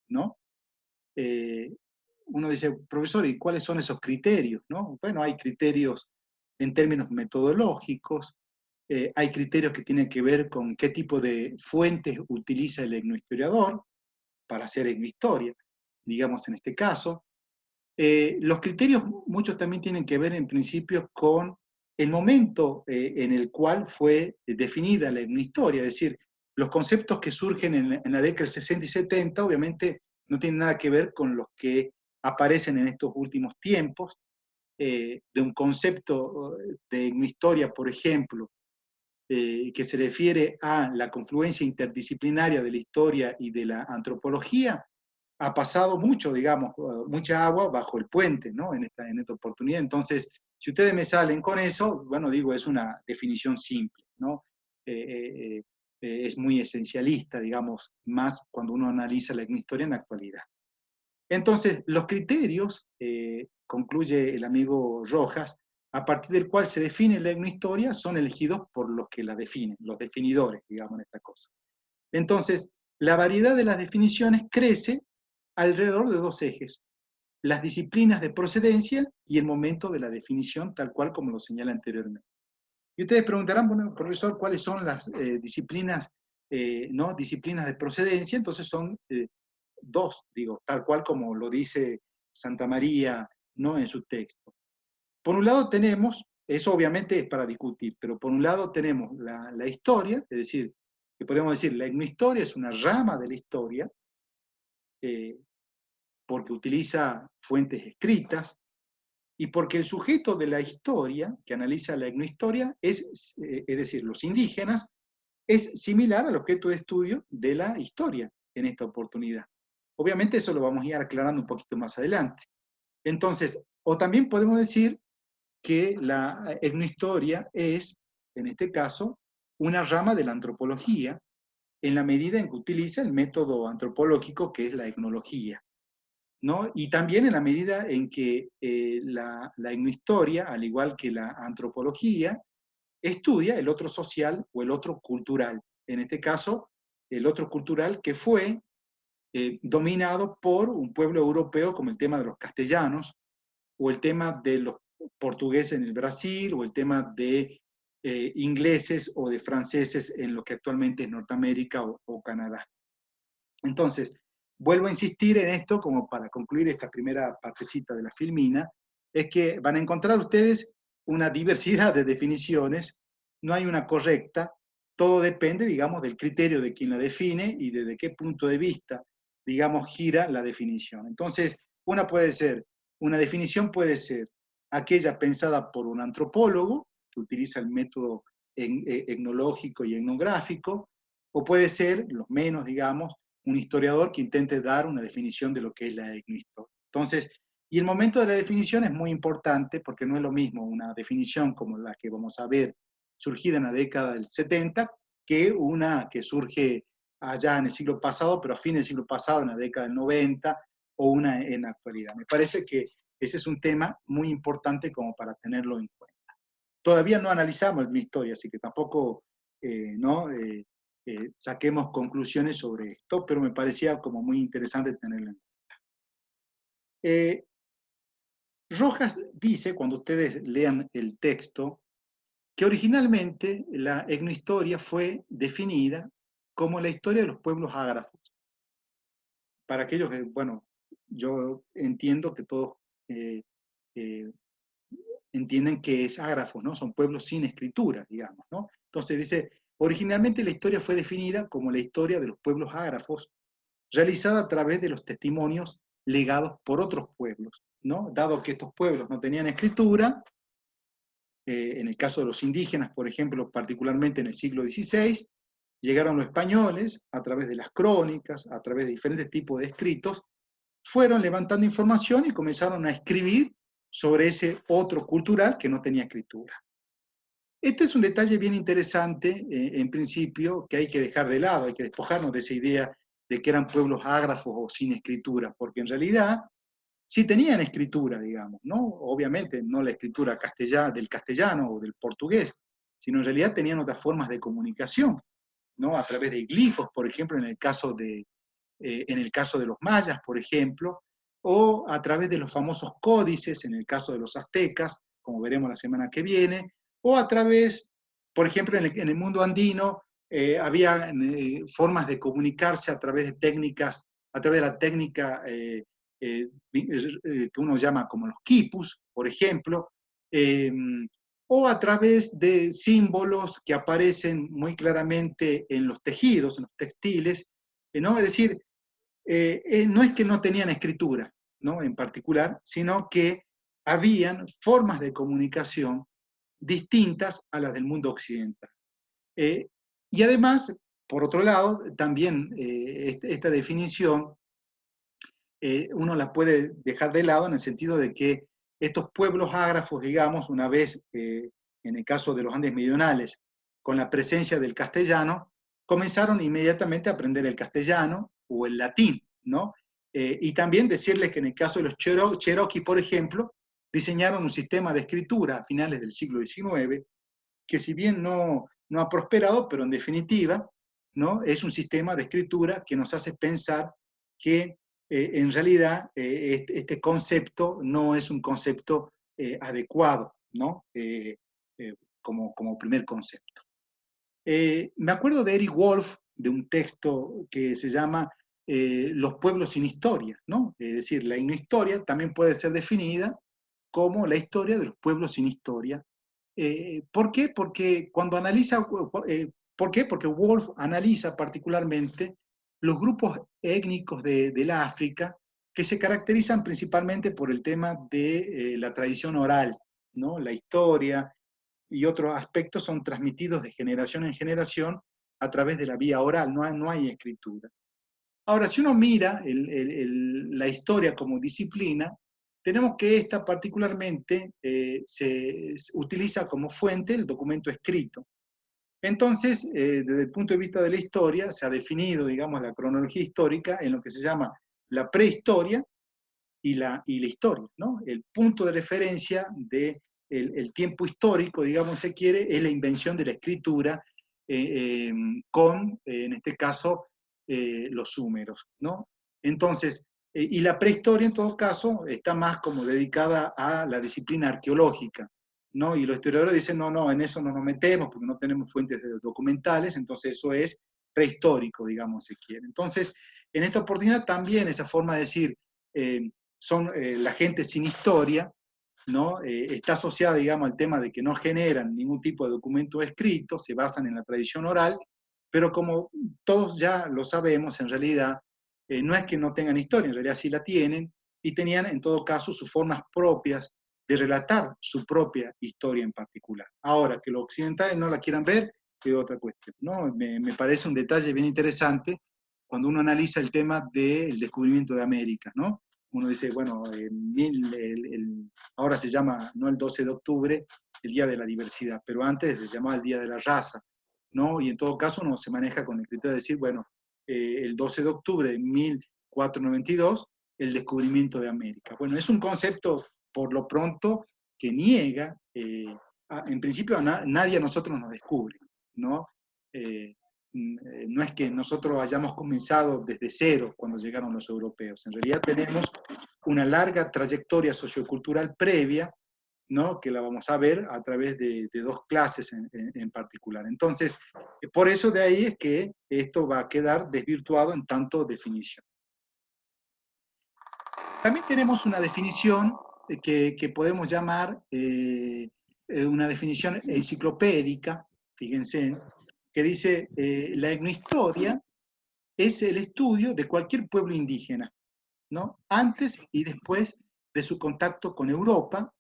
¿no? Eh, Uno dice, profesor, ¿y cuáles son esos criterios? ¿No? Bueno, hay criterios en términos metodológicos, hay criterios que tienen que ver con qué tipo de fuentes utiliza el etnohistoriador para hacer etnohistoria, digamos en este caso. Los criterios, muchos también tienen que ver en principio con el momento en el cual fue definida la etnohistoria, es decir, los conceptos que surgen en la década del 60 y 70 obviamente no tienen nada que ver con los que aparecen en estos últimos tiempos, de un concepto de etnohistoria, por ejemplo, que se refiere a la confluencia interdisciplinaria de la historia y de la antropología, ha pasado mucho, digamos, mucha agua bajo el puente, ¿no? En esta oportunidad. Entonces, si ustedes me salen con eso, bueno, digo, es una definición simple, ¿no? Es muy esencialista, digamos, más cuando uno analiza la etnohistoria en la actualidad. Entonces, los criterios, concluye el amigo Rojas, a partir del cual se define la etnohistoria, son elegidos por los que la definen, los definidores, digamos, en esta cosa. Entonces, la variedad de las definiciones crece alrededor de dos ejes: las disciplinas de procedencia y el momento de la definición, tal cual como lo señala anteriormente. Y ustedes preguntarán, bueno, profesor, ¿cuáles son las disciplinas, ¿no? Disciplinas de procedencia? Entonces son dos, digo, tal cual como lo dice Santa María, ¿no? En su texto. Por un lado tenemos, eso obviamente es para discutir, pero por un lado tenemos la historia, es decir, que podemos decir, la etnohistoria es una rama de la historia, porque utiliza fuentes escritas, y porque el sujeto de la historia, que analiza la etnohistoria, es decir, los indígenas, es similar al objeto de estudio de la historia en esta oportunidad. Obviamente eso lo vamos a ir aclarando un poquito más adelante. Entonces, o también podemos decir que la etnohistoria es, en este caso, una rama de la antropología, en la medida en que utiliza el método antropológico que es la etnología, ¿no? Y también en la medida en que la etnohistoria, al igual que la antropología, estudia el otro social o el otro cultural. En este caso, el otro cultural que fue dominado por un pueblo europeo, como el tema de los castellanos, o el tema de los portugueses en el Brasil, o el tema de ingleses o de franceses en lo que actualmente es Norteamérica o Canadá. Entonces, vuelvo a insistir en esto como para concluir esta primera partecita de la filmina, es que van a encontrar ustedes una diversidad de definiciones, no hay una correcta, todo depende, digamos, del criterio de quien la define y desde qué punto de vista, digamos, gira la definición. Entonces, una definición puede ser aquella pensada por un antropólogo, que utiliza el método etnológico y etnográfico, o puede ser, los menos, digamos, un historiador que intente dar una definición de lo que es la etnohistoria. Entonces, y el momento de la definición es muy importante porque no es lo mismo una definición como la que vamos a ver surgida en la década del 70 que una que surge allá en el siglo pasado, pero a fines del siglo pasado, en la década del 90, o una en la actualidad. Me parece que ese es un tema muy importante como para tenerlo en cuenta. Todavía no analizamos mi historia, así que tampoco ¿no? Saquemos conclusiones sobre esto, pero me parecía como muy interesante tenerlo en cuenta. Rojas dice, cuando ustedes lean el texto, que originalmente la etnohistoria fue definida como la historia de los pueblos ágrafos. Para aquellos que, bueno, yo entiendo que todos eh, entienden que es ágrafo, ¿no? Son pueblos sin escritura, digamos, ¿no? Entonces dice, originalmente la historia fue definida como la historia de los pueblos ágrafos, realizada a través de los testimonios legados por otros pueblos, ¿no? Dado que estos pueblos no tenían escritura, en el caso de los indígenas, por ejemplo, particularmente en el siglo XVI, llegaron los españoles a través de las crónicas, a través de diferentes tipos de escritos, fueron levantando información y comenzaron a escribir sobre ese otro cultural que no tenía escritura. Este es un detalle bien interesante, en principio, que hay que dejar de lado, hay que despojarnos de esa idea de que eran pueblos ágrafos o sin escritura, porque en realidad sí tenían escritura, digamos, ¿no? Obviamente no la escritura del castellano o del portugués, sino en realidad tenían otras formas de comunicación, ¿no? A través de glifos, por ejemplo, en el caso de los mayas, por ejemplo, o a través de los famosos códices, en el caso de los aztecas, como veremos la semana que viene, o a través, por ejemplo, en el mundo andino, había formas de comunicarse a través de técnicas, a través de la técnica que uno llama como los quipus, por ejemplo, o a través de símbolos que aparecen muy claramente en los tejidos, en los textiles, ¿no? Es decir, no es que no tenían escritura, ¿no? En particular, sino que habían formas de comunicación distintas a las del mundo occidental. Y además, por otro lado, también esta definición uno la puede dejar de lado en el sentido de que estos pueblos ágrafos, digamos, una vez, en el caso de los Andes meridionales, con la presencia del castellano, comenzaron inmediatamente a aprender el castellano o el latín, ¿no? Y también decirles que en el caso de los Cherokee, por ejemplo, diseñaron un sistema de escritura a finales del siglo XIX, que si bien no ha prosperado, pero en definitiva, ¿no? Es un sistema de escritura que nos hace pensar que en realidad este concepto no es un concepto adecuado, ¿no? Como primer concepto. Me acuerdo de Eric Wolf, de un texto que se llama Los pueblos sin historia, ¿no? Es decir, la inhistoria también puede ser definida como la historia de los pueblos sin historia. ¿Por qué? Porque cuando analiza, ¿por qué? Porque Wolf analiza particularmente los grupos étnicos de la África que se caracterizan principalmente por el tema de la tradición oral, ¿no? La historia y otros aspectos son transmitidos de generación en generación a través de la vía oral, no hay escritura. Ahora, si uno mira la historia como disciplina, tenemos que esta particularmente se utiliza como fuente el documento escrito. Entonces, desde el punto de vista de la historia, se ha definido, digamos, la cronología histórica en lo que se llama la prehistoria y la historia, ¿no? El punto de referencia del el tiempo histórico, digamos, se quiere, es la invención de la escritura con, en este caso, los súmeros, ¿no? Entonces, y la prehistoria, en todo caso, está más como dedicada a la disciplina arqueológica, ¿no? Y los historiadores dicen, no, en eso no nos metemos porque no tenemos fuentes documentales, entonces eso es prehistórico, digamos, si quiere. Entonces, en esta oportunidad también esa forma de decir, son la gente sin historia, ¿no? Está asociada, digamos, al tema de que no generan ningún tipo de documento escrito, se basan en la tradición oral, pero como todos ya lo sabemos, en realidad, no es que no tengan historia, en realidad sí la tienen, y tenían en todo caso sus formas propias de relatar su propia historia en particular. Ahora, que los occidentales no la quieran ver, es otra cuestión, ¿no? Me parece un detalle bien interesante cuando uno analiza el tema del descubrimiento de América, ¿no? Uno dice, bueno, ahora se llama, no el 12 de octubre, el Día de la Diversidad, pero antes se llamaba el Día de la Raza, ¿no? Y en todo caso uno se maneja con el criterio de decir, bueno, el 12 de octubre de 1492, el descubrimiento de América. Bueno, es un concepto, por lo pronto, que niega, en principio nadie a nosotros nos descubre, ¿no? No es que nosotros hayamos comenzado desde cero cuando llegaron los europeos. En realidad tenemos una larga trayectoria sociocultural previa, ¿no? Que la vamos a ver a través de dos clases en particular. Entonces, por eso de ahí es que esto va a quedar desvirtuado en tanto definición. También tenemos una definición que podemos llamar una definición enciclopédica, fíjense, que dice, la etnohistoria es el estudio de cualquier pueblo indígena, ¿no? Antes y después de su contacto con Europa,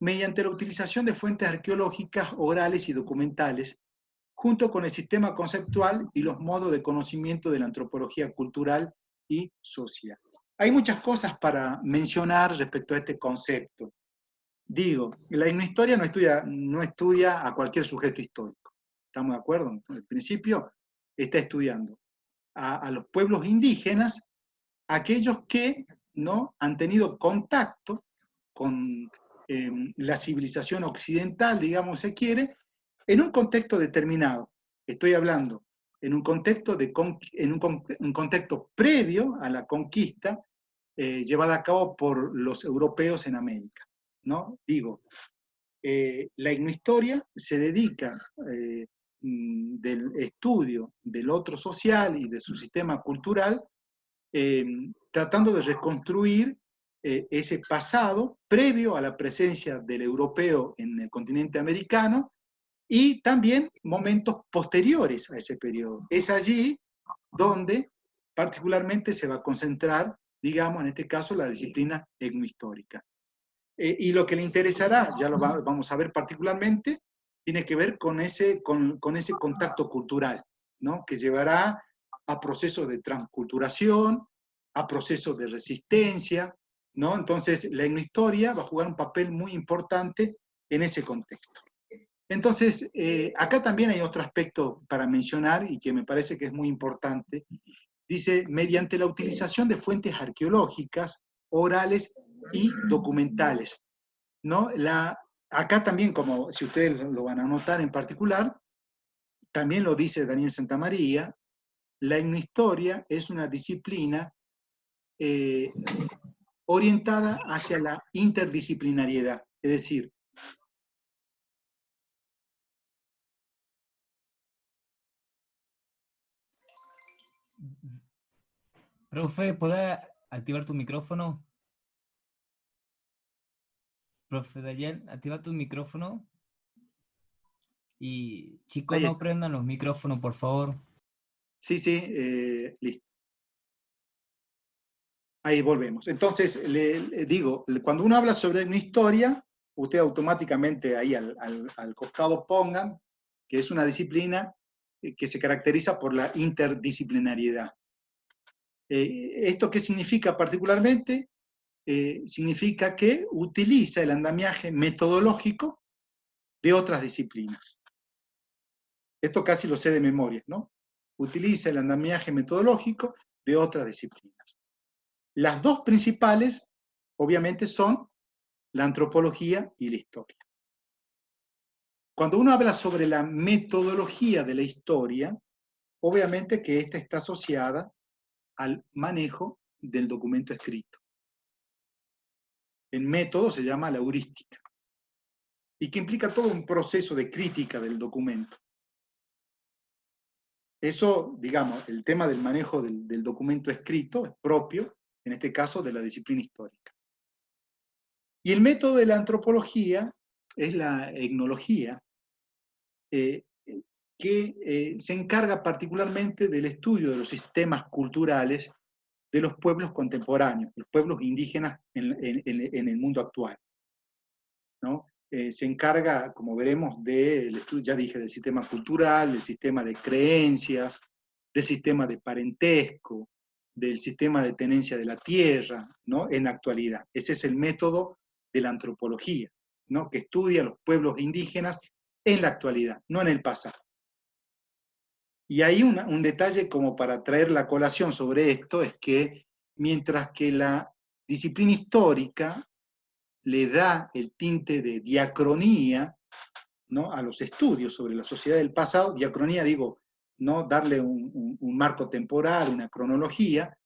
mediante la utilización de fuentes arqueológicas, orales y documentales, junto con el sistema conceptual y los modos de conocimiento de la antropología cultural y social. Hay muchas cosas para mencionar respecto a este concepto. Digo, la etnohistoria no estudia a cualquier sujeto histórico. ¿Estamos de acuerdo? En el principio está estudiando a los pueblos indígenas, aquellos que no han tenido contacto con la civilización occidental, digamos, se quiere, en un contexto determinado. Estoy hablando en un contexto, un contexto previo a la conquista llevada a cabo por los europeos en América, ¿no? Digo, la etnohistoria se dedica del estudio del otro social y de su sistema cultural, tratando de reconstruir ese pasado previo a la presencia del europeo en el continente americano y también momentos posteriores a ese periodo. Es allí donde particularmente se va a concentrar, digamos, en este caso, la disciplina etnohistórica. Y lo que le interesará, ya lo vamos a ver particularmente, tiene que ver con ese contacto cultural, ¿no? Que llevará a procesos de transculturación, a procesos de resistencia, ¿no? Entonces, la etnohistoria va a jugar un papel muy importante en ese contexto. Entonces, acá también hay otro aspecto para mencionar y que me parece que es muy importante. Dice, mediante la utilización de fuentes arqueológicas, orales y documentales, ¿no? Acá también, como si ustedes lo van a notar en particular, también lo dice Daniel Santamaría, la etnohistoria es una disciplina orientada hacia la interdisciplinariedad, es decir, Profe, ¿podés activar tu micrófono? Profe Daniel, activa tu micrófono. Y chicos, ahí no está. prendan los micrófonos, por favor. Sí, listo. Ahí volvemos. Entonces, le digo, cuando uno habla sobre una historia, usted automáticamente ahí al costado pongan que es una disciplina que se caracteriza por la interdisciplinariedad. ¿Esto qué significa particularmente? Significa que utiliza el andamiaje metodológico de otras disciplinas. Esto casi lo sé de memoria, ¿no? Utiliza el andamiaje metodológico de otras disciplinas. Las dos principales, obviamente, son la antropología y la historia. Cuando uno habla sobre la metodología de la historia, obviamente que esta está asociada al manejo del documento escrito. El método se llama la heurística, y que implica todo un proceso de crítica del documento. Eso, digamos, el tema del manejo del documento escrito es propio, en este caso, de la disciplina histórica. Y el método de la antropología es la etnología, que se encarga particularmente del estudio de los sistemas culturales de los pueblos contemporáneos, los pueblos indígenas en el mundo actual, ¿no? Se encarga, como veremos, del estudio, ya dije, del sistema cultural, del sistema de creencias, del sistema de parentesco, del sistema de tenencia de la tierra, ¿no? En la actualidad. Ese es el método de la antropología, ¿no? Que estudia los pueblos indígenas en la actualidad, no en el pasado. Y hay un detalle como para traer la colación sobre esto, es que mientras que la disciplina histórica le da el tinte de diacronía, ¿no? A los estudios sobre la sociedad del pasado, diacronía digo, ¿no? Darle un marco temporal, una cronología.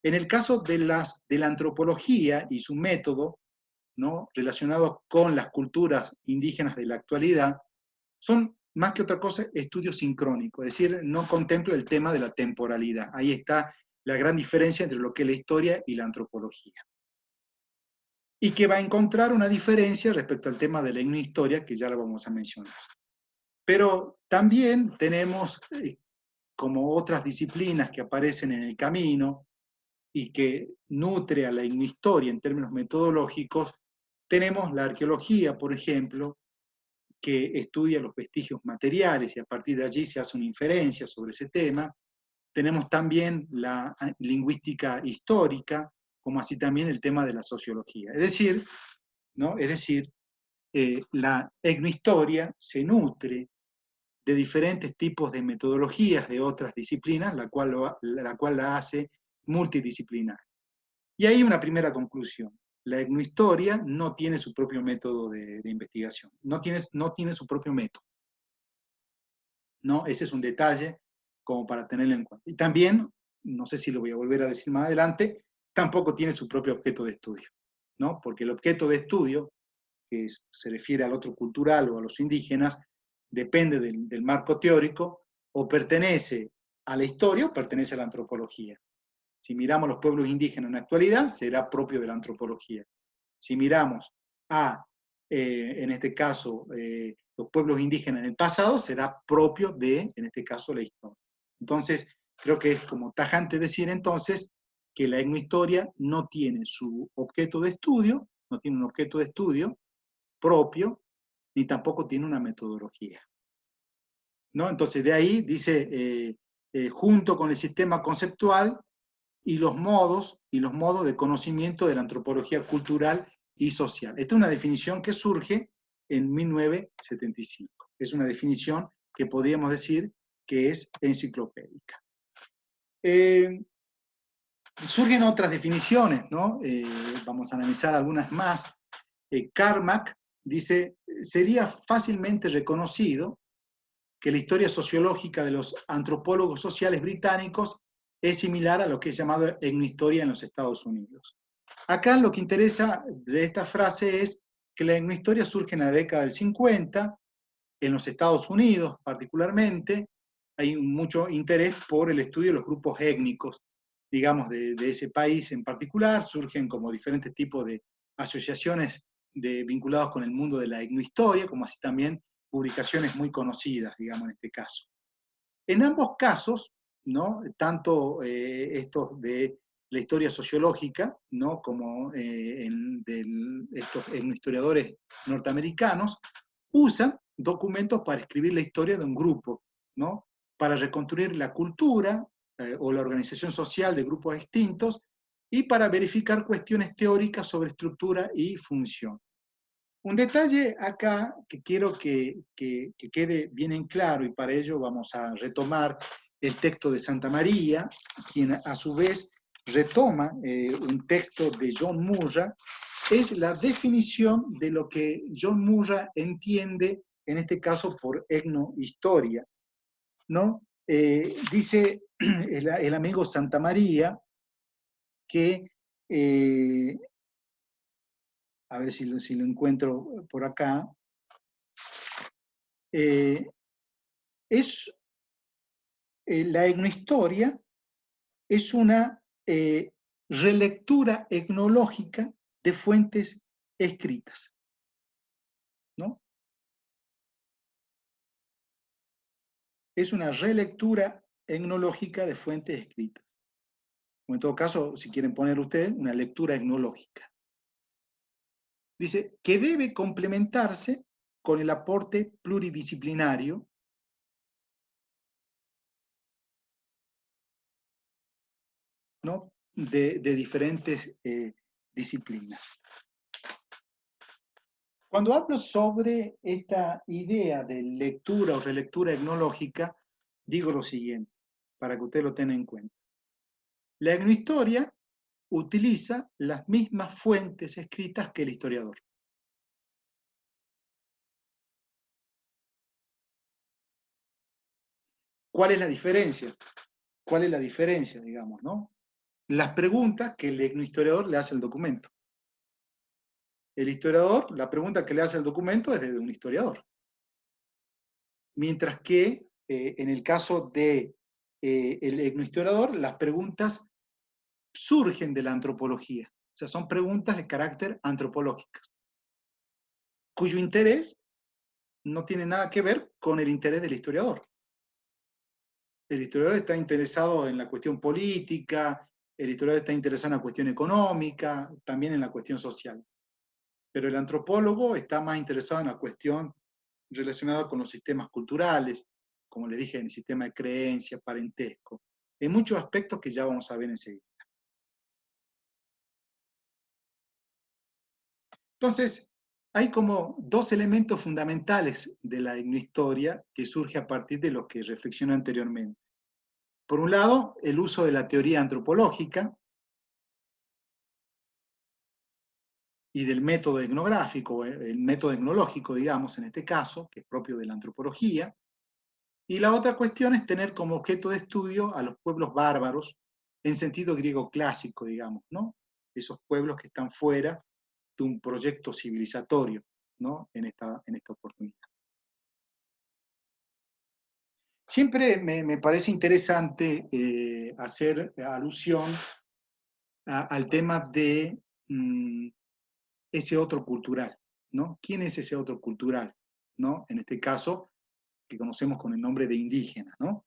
En el caso de la antropología y su método, ¿no? Relacionados con las culturas indígenas de la actualidad, son más que otra cosa estudios sincrónicos, es decir, no contempla el tema de la temporalidad. Ahí está la gran diferencia entre lo que es la historia y la antropología. Y que va a encontrar una diferencia respecto al tema de la etnohistoria, que ya la vamos a mencionar. Pero también tenemos, como otras disciplinas que aparecen en el camino y que nutre a la etnohistoria en términos metodológicos, tenemos la arqueología, por ejemplo, que estudia los vestigios materiales y a partir de allí se hace una inferencia sobre ese tema. Tenemos también la lingüística histórica, como así también el tema de la sociología. Es decir, ¿no? La etnohistoria se nutre de diferentes tipos de metodologías de otras disciplinas, la cual la hace multidisciplinar. Y hay una primera conclusión. La etnohistoria no tiene su propio método de investigación, no tiene su propio método. ¿No? Ese es un detalle como para tenerlo en cuenta. Y también, no sé si lo voy a volver a decir más adelante, tampoco tiene su propio objeto de estudio, ¿no? Porque el objeto de estudio, que se refiere al otro cultural o a los indígenas, depende del marco teórico, o pertenece a la historia o pertenece a la antropología. Si miramos los pueblos indígenas en la actualidad, será propio de la antropología. Si miramos en este caso, los pueblos indígenas en el pasado, será propio de, en este caso, la historia. Entonces, creo que es como tajante decir entonces que la etnohistoria no tiene su objeto de estudio, no tiene un objeto de estudio propio, ni tampoco tiene una metodología, ¿no? Entonces, de ahí dice, junto con el sistema conceptual y los modos de conocimiento de la antropología cultural y social. Esta es una definición que surge en 1975. Es una definición que podríamos decir que es enciclopédica. Surgen otras definiciones, ¿no? Vamos a analizar algunas más. Carmack dice, sería fácilmente reconocido que la historia sociológica de los antropólogos sociales británicos es similar a lo que es llamado etnohistoria en los Estados Unidos. Acá lo que interesa de esta frase es que la etnohistoria surge en la década del 50, en los Estados Unidos particularmente, hay mucho interés por el estudio de los grupos étnicos, digamos, de ese país en particular, surgen como diferentes tipos de asociaciones vinculadas con el mundo de la etnohistoria, como así también publicaciones muy conocidas, digamos, en este caso. En ambos casos, ¿no? Tanto estos de la historia sociológica, ¿no? Como estos etnohistoriadores norteamericanos, usan documentos para escribir la historia de un grupo, ¿no? Para reconstruir la cultura o la organización social de grupos extintos y para verificar cuestiones teóricas sobre estructura y función. Un detalle acá que quiero que quede bien en claro, y para ello vamos a retomar el texto de Santa María, quien a su vez retoma un texto de John Murray, es la definición de lo que John Murray entiende, en este caso por etnohistoria, ¿no? Dice el amigo Santa María que a ver si lo encuentro por acá, la etnohistoria es una relectura etnológica de fuentes escritas, ¿no? Es una relectura etnológica de fuentes escritas. O en todo caso, si quieren poner ustedes, una lectura etnológica. Dice que debe complementarse con el aporte pluridisciplinario ¿no? de diferentes disciplinas. Cuando hablo sobre esta idea de lectura o relectura etnológica, digo lo siguiente, para que usted lo tenga en cuenta. La etnohistoria utiliza las mismas fuentes escritas que el historiador. ¿Cuál es la diferencia? ¿Cuál es la diferencia, digamos, no? Las preguntas que el etnohistoriador le hace al documento. El historiador, la pregunta que le hace al documento es de un historiador. Mientras que en el caso de el etnohistoriador, las preguntas surgen de la antropología. O sea, son preguntas de carácter antropológico, cuyo interés no tiene nada que ver con el interés del historiador. El historiador está interesado en la cuestión política, el historiador está interesado en la cuestión económica, también en la cuestión social. Pero el antropólogo está más interesado en la cuestión relacionada con los sistemas culturales, como les dije, en el sistema de creencia, parentesco, en muchos aspectos que ya vamos a ver enseguida. Entonces, hay como dos elementos fundamentales de la etnohistoria que surge a partir de lo que reflexioné anteriormente. Por un lado, el uso de la teoría antropológica y del método etnográfico, el método etnológico, digamos, en este caso, que es propio de la antropología. Y la otra cuestión es tener como objeto de estudio a los pueblos bárbaros, en sentido griego clásico, digamos, ¿no? Esos pueblos que están fuera de un proyecto civilizatorio, ¿no? En esta oportunidad. Siempre me parece interesante hacer alusión al tema de ese otro cultural, ¿no? ¿Quién es ese otro cultural? ¿No? En este caso, que conocemos con el nombre de indígena, ¿no?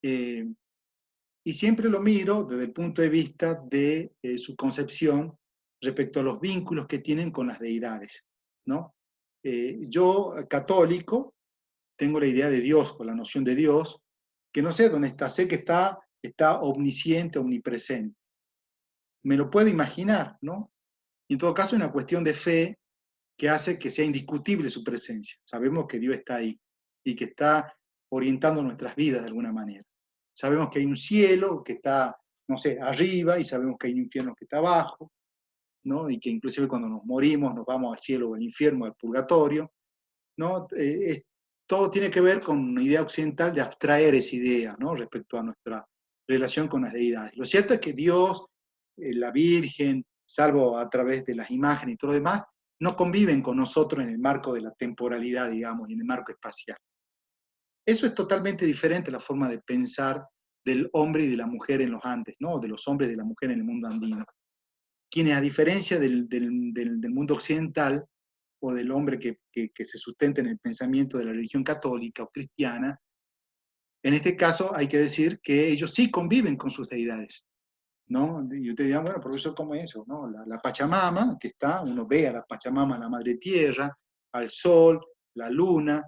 Y siempre lo miro desde el punto de vista de su concepción respecto a los vínculos que tienen con las deidades, ¿no? Yo, católico, tengo la idea de Dios, o la noción de Dios, que no sé dónde está, sé que está omnisciente, omnipresente. Me lo puedo imaginar, ¿no? Y en todo caso, es una cuestión de fe que hace que sea indiscutible su presencia. Sabemos que Dios está ahí y que está orientando nuestras vidas de alguna manera. Sabemos que hay un cielo que está, no sé, arriba, y sabemos que hay un infierno que está abajo, ¿no? Y que inclusive cuando nos morimos nos vamos al cielo o al infierno, al purgatorio, ¿no? Todo tiene que ver con una idea occidental de abstraer esa idea, ¿no? Respecto a nuestra relación con las deidades. Lo cierto es que Dios, la Virgen, salvo a través de las imágenes y todo lo demás, no conviven con nosotros en el marco de la temporalidad, digamos, y en el marco espacial. Eso es totalmente diferente a la forma de pensar del hombre y de la mujer en los Andes, ¿no? De los hombres y de la mujer en el mundo andino. Quienes, a diferencia del mundo occidental, o del hombre que se sustenta en el pensamiento de la religión católica o cristiana, en este caso hay que decir que ellos sí conviven con sus deidades, ¿no? Y ustedes dirán, bueno, profesor, ¿cómo es eso? ¿No? La Pachamama, que está, uno ve a la Pachamama, la Madre Tierra, al Sol, la Luna,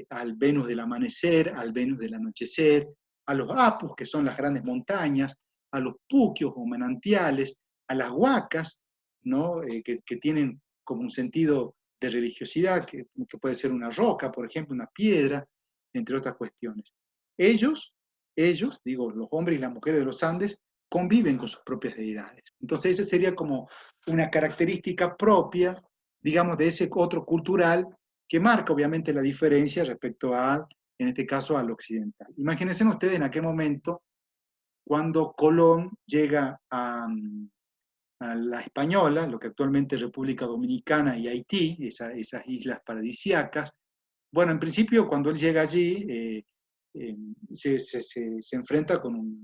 al Venus del amanecer, al Venus del anochecer, a los Apus, que son las grandes montañas, a los Puquios o manantiales, a las Huacas, ¿no? Que tienen como un sentido de religiosidad, que puede ser una roca, por ejemplo, una piedra, entre otras cuestiones. Ellos, digo, los hombres y las mujeres de los Andes, conviven con sus propias deidades. Entonces, esa sería como una característica propia, digamos, de ese otro cultural que marca obviamente la diferencia respecto a, en este caso, al occidental. Imagínense ustedes en aquel momento, cuando Colón llega a la Española, lo que actualmente es República Dominicana y Haití, esas islas paradisíacas. Bueno, en principio, cuando él llega allí, se enfrenta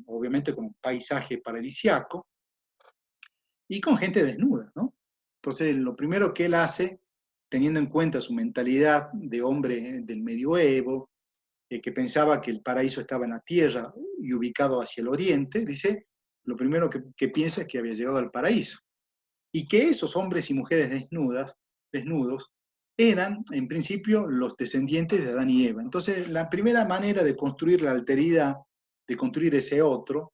obviamente con un paisaje paradisíaco y con gente desnuda, ¿no? Entonces, lo primero que él hace, teniendo en cuenta su mentalidad de hombre del medioevo, que pensaba que el paraíso estaba en la tierra y ubicado hacia el oriente, dice, lo primero que piensa es que había llegado al paraíso. Y que esos hombres y mujeres desnudos, eran, en principio, los descendientes de Adán y Eva. Entonces, la primera manera de construir la alteridad, de construir ese otro,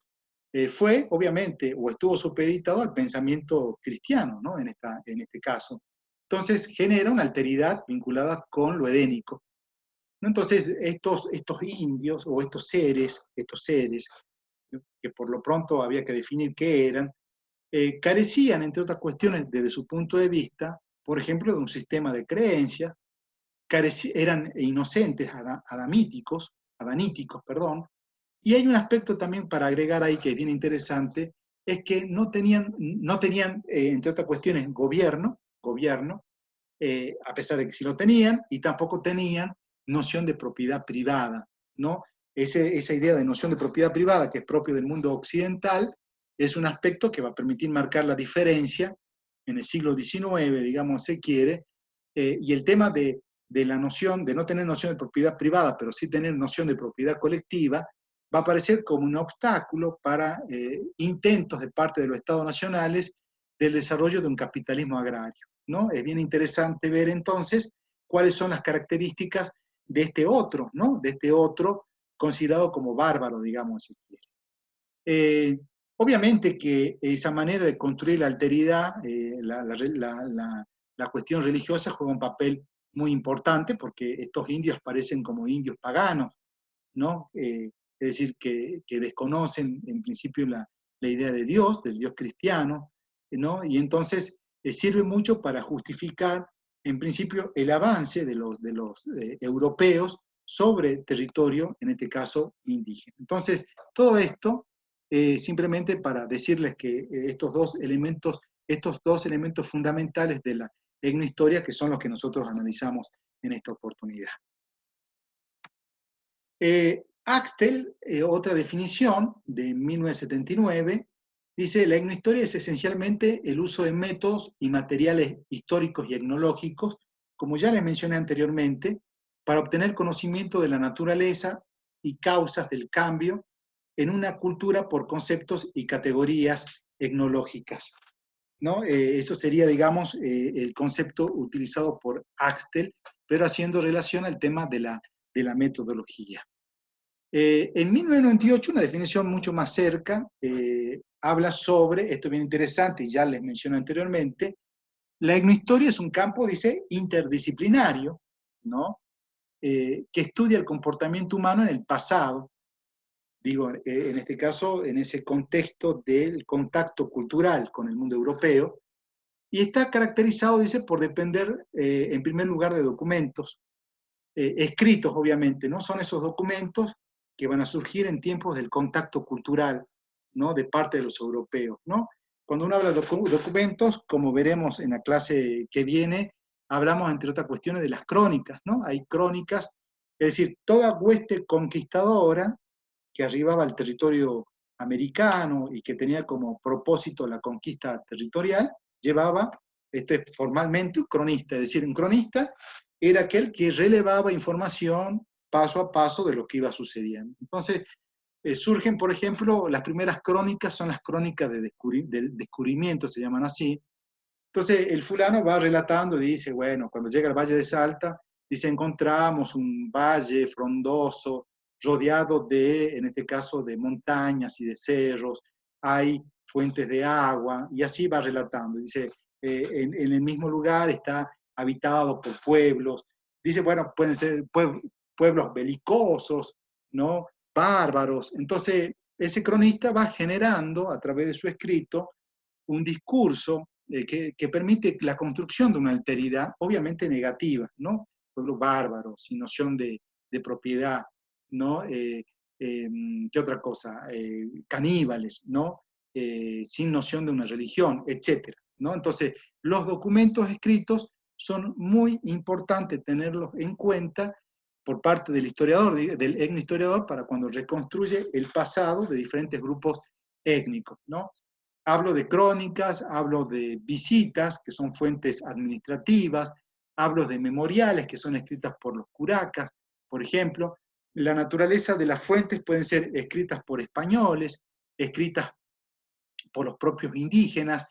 fue, obviamente, o estuvo supeditado al pensamiento cristiano, ¿no? En este caso. Entonces, genera una alteridad vinculada con lo edénico, ¿no? Entonces, estos indios, o estos seres, que por lo pronto había que definir qué eran, carecían, entre otras cuestiones, desde su punto de vista, por ejemplo, de un sistema de creencias, eran inocentes, adaníticos, perdón, y hay un aspecto también para agregar ahí que es bien interesante, es que no tenían entre otras cuestiones, gobierno, a pesar de que sí lo tenían, y tampoco tenían noción de propiedad privada, ¿no? Esa idea de noción de propiedad privada que es propio del mundo occidental es un aspecto que va a permitir marcar la diferencia en el siglo XIX, digamos, se quiere, y el tema de la noción, de no tener noción de propiedad privada, pero sí tener noción de propiedad colectiva, va a aparecer como un obstáculo para intentos de parte de los estados nacionales del desarrollo de un capitalismo agrario, ¿no? Es bien interesante ver entonces cuáles son las características de este otro, ¿no? De este otro considerado como bárbaro, digamos, si quiere. Obviamente que esa manera de construir la alteridad, la cuestión religiosa juega un papel muy importante porque estos indios parecen como indios paganos, ¿no? Es decir, que desconocen en principio la idea de Dios, del Dios cristiano, ¿no? Y entonces sirve mucho para justificar, en principio, el avance de los europeos sobre territorio, en este caso, indígena. Entonces, todo esto, simplemente para decirles que estos dos elementos fundamentales de la etnohistoria, que son los que nosotros analizamos en esta oportunidad. Axtell, otra definición de 1979, dice: la etnohistoria es esencialmente el uso de métodos y materiales históricos y etnológicos, como ya les mencioné anteriormente, para obtener conocimiento de la naturaleza y causas del cambio en una cultura por conceptos y categorías etnológicas, ¿no? Eso sería, digamos, el concepto utilizado por Axtell, pero haciendo relación al tema de la metodología. En 1998, una definición mucho más cerca, habla sobre, esto es bien interesante y ya les mencioné anteriormente, la etnohistoria es un campo, dice, interdisciplinario, ¿no? Que estudia el comportamiento humano en el pasado, digo, en este caso, en ese contexto del contacto cultural con el mundo europeo, y está caracterizado, dice, por depender, en primer lugar, de documentos, escritos, obviamente, ¿no? Son esos documentos que van a surgir en tiempos del contacto cultural, ¿no? De parte de los europeos, ¿no? Cuando uno habla de documentos, como veremos en la clase que viene, hablamos, entre otras cuestiones, de las crónicas, ¿no? Hay crónicas, es decir, toda hueste conquistadora que arribaba al territorio americano y que tenía como propósito la conquista territorial, llevaba formalmente un cronista, es decir, un cronista era aquel que relevaba información paso a paso de lo que iba sucediendo. Entonces, surgen, por ejemplo, las primeras crónicas son las crónicas del descubrimiento, se llaman así. Entonces, el fulano va relatando y dice, bueno, cuando llega al Valle de Salta, dice, encontramos un valle frondoso, rodeado de, en este caso, de montañas y de cerros, hay fuentes de agua, y así va relatando. Dice, en el mismo lugar está habitado por pueblos. Dice, bueno, pueden ser pueblos belicosos, ¿no? Bárbaros. Entonces, ese cronista va generando, a través de su escrito, un discurso que permite la construcción de una alteridad, obviamente negativa, ¿no? Pueblos bárbaros, sin noción de propiedad, ¿no? ¿Qué otra cosa? Caníbales, ¿no? Sin noción de una religión, etcétera, ¿no? Entonces, los documentos escritos son muy importantes tenerlos en cuenta por parte del historiador, del etnohistoriador, para cuando reconstruye el pasado de diferentes grupos étnicos, ¿no? Hablo de crónicas, hablo de visitas, que son fuentes administrativas, hablo de memoriales, que son escritas por los curacas, por ejemplo. La naturaleza de las fuentes pueden ser escritas por españoles, escritas por los propios indígenas.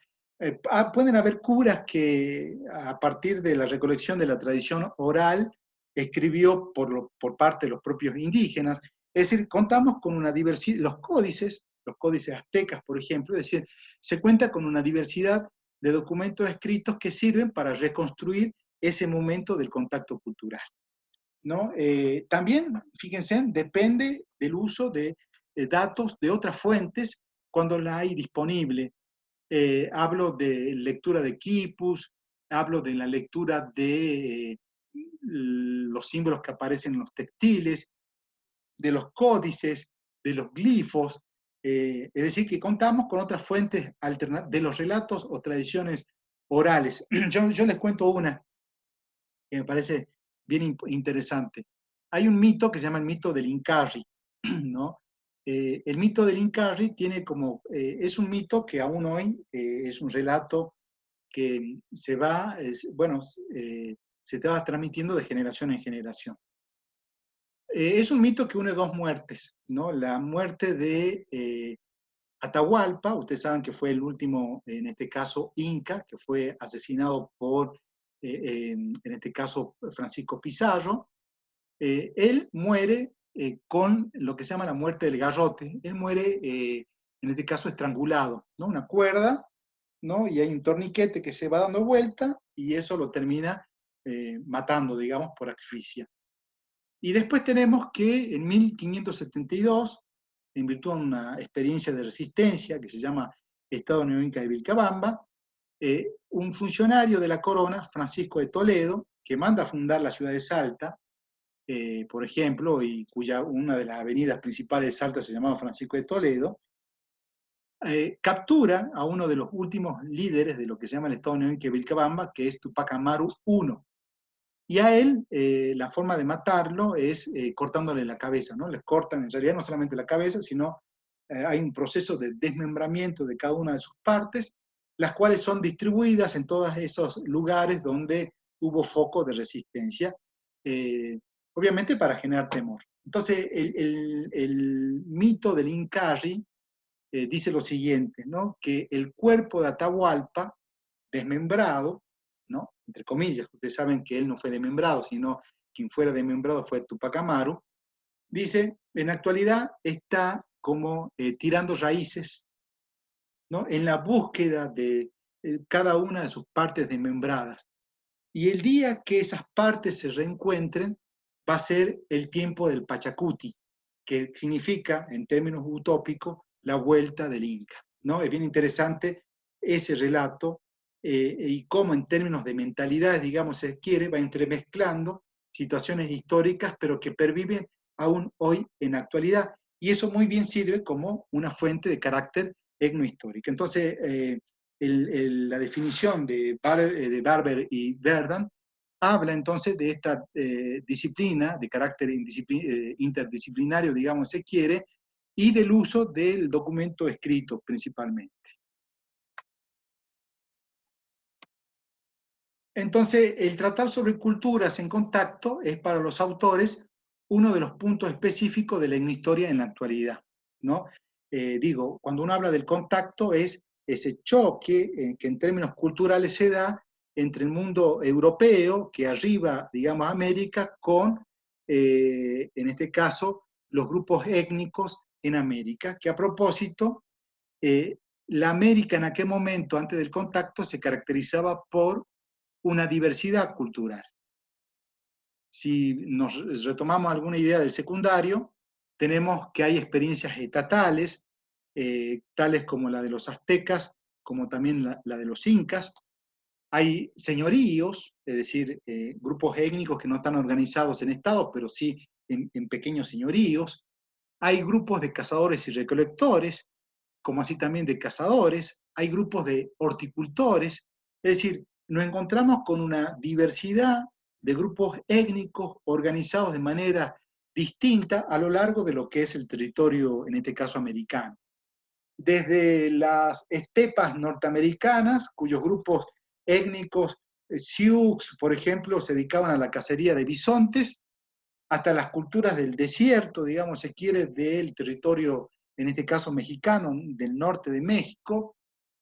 Pueden haber curas que, a partir de la recolección de la tradición oral, escribió por parte de los propios indígenas. Es decir, contamos con una diversidad, los códices aztecas, por ejemplo, es decir, se cuenta con una diversidad de documentos escritos que sirven para reconstruir ese momento del contacto cultural, ¿no? También, fíjense, depende del uso de datos de otras fuentes cuando la hay disponible. Hablo de lectura de quipus, hablo de la lectura de los símbolos que aparecen en los textiles, de los códices, de los glifos, es decir, que contamos con otras fuentes de los relatos o tradiciones orales. Yo les cuento una que me parece bien interesante. Hay un mito que se llama el mito del Incarri, ¿no? El mito del Incarri tiene como, es un mito que aún hoy es un relato que se va, se te va transmitiendo de generación en generación. Es un mito que une dos muertes, ¿no? La muerte de Atahualpa, ustedes saben que fue el último, en este caso, Inca, que fue asesinado por, en este caso, Francisco Pizarro. Él muere con lo que se llama la muerte del garrote. Él muere, en este caso, estrangulado, ¿no? Una cuerda, ¿no? Y hay un torniquete que se va dando vuelta y eso lo termina matando, digamos, por asfixia. Y después tenemos que en 1572, en virtud de una experiencia de resistencia que se llama Estado Neoinca de Vilcabamba, un funcionario de la corona, Francisco de Toledo, que manda a fundar la ciudad de Salta, por ejemplo, y cuya una de las avenidas principales de Salta se llamaba Francisco de Toledo, captura a uno de los últimos líderes de lo que se llama el Estado Neoinca de Vilcabamba, que es Tupac Amaru I. Y a él, la forma de matarlo es cortándole la cabeza, ¿no? Le cortan en realidad no solamente la cabeza, sino hay un proceso de desmembramiento de cada una de sus partes, las cuales son distribuidas en todos esos lugares donde hubo foco de resistencia, obviamente para generar temor. Entonces, el mito del Incarri dice lo siguiente, ¿no? Que el cuerpo de Atahualpa, desmembrado, ¿no? Entre comillas, ustedes saben que él no fue desmembrado, sino quien fuera desmembrado fue Tupac Amaru, dice, en la actualidad está como tirando raíces, ¿no? En la búsqueda de cada una de sus partes desmembradas. Y el día que esas partes se reencuentren, va a ser el tiempo del Pachacuti, que significa, en términos utópicos, la vuelta del Inca, ¿no? Es bien interesante ese relato y cómo en términos de mentalidades, digamos, se quiere, va entremezclando situaciones históricas, pero que perviven aún hoy en la actualidad. Y eso muy bien sirve como una fuente de carácter etnohistórico. Entonces, la definición de Barber y Verdon habla entonces de esta disciplina de carácter interdisciplinario, digamos, se quiere, y del uso del documento escrito principalmente. Entonces, el tratar sobre culturas en contacto es para los autores uno de los puntos específicos de la etnohistoria en la actualidad, ¿no? Digo, cuando uno habla del contacto es ese choque que en términos culturales se da entre el mundo europeo, que arriba, digamos, América, con, en este caso, los grupos étnicos en América, que a propósito, la América en aquel momento, antes del contacto, se caracterizaba por una diversidad cultural. Si nos retomamos alguna idea del secundario, tenemos que hay experiencias estatales, tales como la de los aztecas, como también la de los incas. Hay señoríos, es decir, grupos étnicos que no están organizados en estados, pero sí en pequeños señoríos. Hay grupos de cazadores y recolectores, como así también de cazadores. Hay grupos de horticultores, es decir, nos encontramos con una diversidad de grupos étnicos organizados de manera distinta a lo largo de lo que es el territorio, en este caso americano. Desde las estepas norteamericanas, cuyos grupos étnicos, Sioux, por ejemplo, se dedicaban a la cacería de bisontes, hasta las culturas del desierto, digamos, se quiere, del territorio, en este caso mexicano, del norte de México,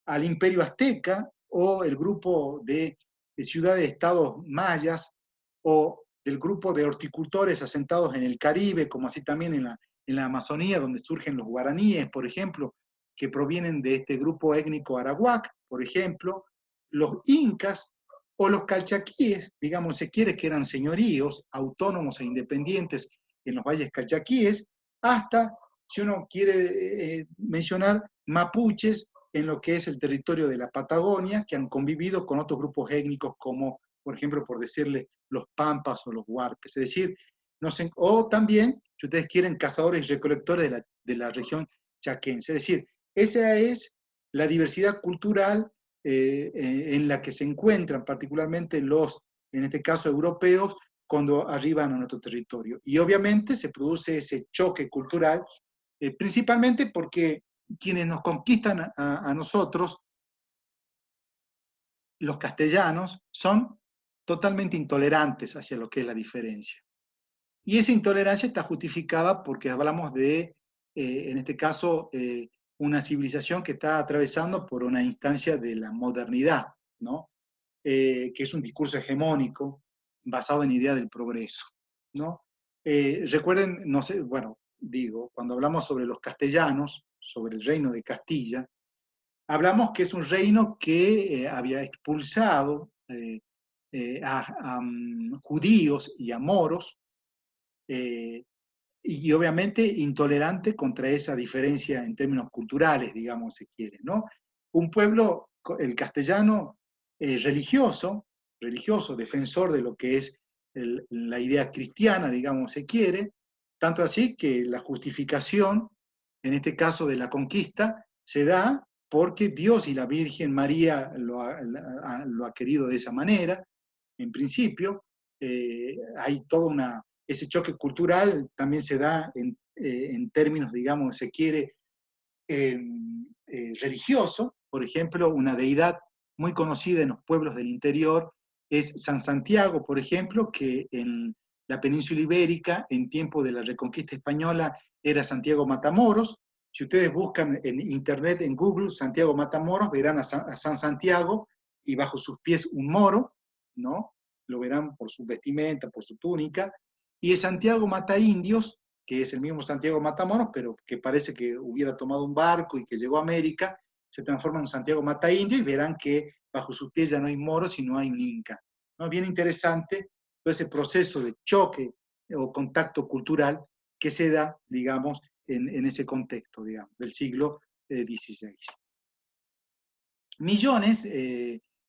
al imperio azteca, o el grupo de ciudades-estados mayas, o del grupo de horticultores asentados en el Caribe, como así también en la Amazonía, donde surgen los guaraníes, por ejemplo, que provienen de este grupo étnico arawak, por ejemplo, los incas, o los calchaquíes, digamos, se quiere, que eran señoríos autónomos e independientes en los valles calchaquíes, hasta, si uno quiere mencionar, mapuches en lo que es el territorio de la Patagonia, que han convivido con otros grupos étnicos como, por ejemplo, por decirle, los pampas o los huarpes. Es decir, no sé, o también, si ustedes quieren, cazadores y recolectores de la región chaquense. Es decir, esa es la diversidad cultural en la que se encuentran particularmente los, en este caso, europeos, cuando arriban a nuestro territorio. Y obviamente se produce ese choque cultural, principalmente porque quienes nos conquistan a nosotros, los castellanos, son totalmente intolerantes hacia lo que es la diferencia. Y esa intolerancia está justificada porque hablamos de, en este caso, una civilización que está atravesando por una instancia de la modernidad, ¿no? Que es un discurso hegemónico basado en idea del progreso, ¿no? Recuerden, no sé, bueno, digo, cuando hablamos sobre los castellanos, sobre el reino de Castilla, hablamos que es un reino que había expulsado a judíos y a moros, y obviamente intolerante contra esa diferencia en términos culturales, digamos, se quiere, ¿no? Un pueblo, el castellano, religioso, defensor de lo que es la idea cristiana, digamos, se quiere, tanto así que la justificación, en este caso de la conquista, se da porque Dios y la Virgen María lo ha querido de esa manera, en principio, hay todo ese choque cultural también se da en términos, digamos, se quiere, religioso. Por ejemplo, una deidad muy conocida en los pueblos del interior es San Santiago, por ejemplo, que en la península ibérica, en tiempo de la reconquista española, era Santiago Matamoros. Si ustedes buscan en internet, en Google, Santiago Matamoros, verán a San Santiago y bajo sus pies un moro, ¿no? Lo verán por su vestimenta, por su túnica. Y el Santiago Mata Indios, que es el mismo Santiago Matamoros, pero que parece que hubiera tomado un barco y que llegó a América, se transforma en Santiago Mata Indio y verán que bajo sus pies ya no hay moros, sino hay un inca. ¿No? Es bien interesante todo ese proceso de choque o contacto cultural que se da, digamos, en ese contexto, digamos, del siglo XVI. Millones,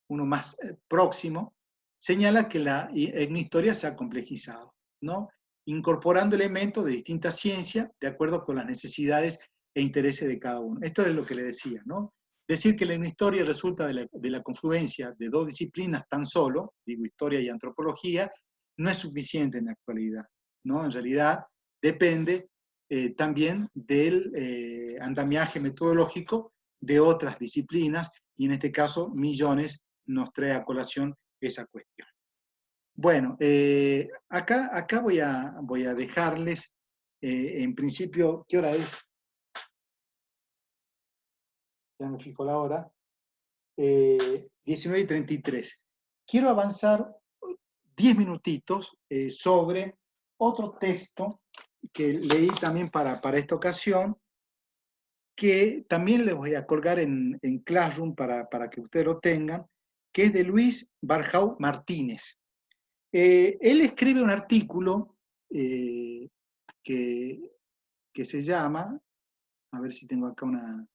uno más próximo, señala que la etnohistoria se ha complejizado, ¿no? Incorporando elementos de distintas ciencias de acuerdo con las necesidades e intereses de cada uno. Esto es lo que le decía, ¿no? Decir que la etnohistoria resulta de la confluencia de dos disciplinas tan solo, digo historia y antropología, no es suficiente en la actualidad, ¿no? En realidad depende también del andamiaje metodológico de otras disciplinas, y en este caso Millones nos trae a colación esa cuestión. Bueno, acá voy a dejarles, en principio, ¿qué hora es? Ya me fijo la hora. 19:33. Quiero avanzar 10 minutitos sobre otro texto que leí también para esta ocasión, que también les voy a colgar en Classroom para que ustedes lo tengan, que es de Luis Barjau Martínez. Él escribe un artículo que se llama, a ver si tengo acá una...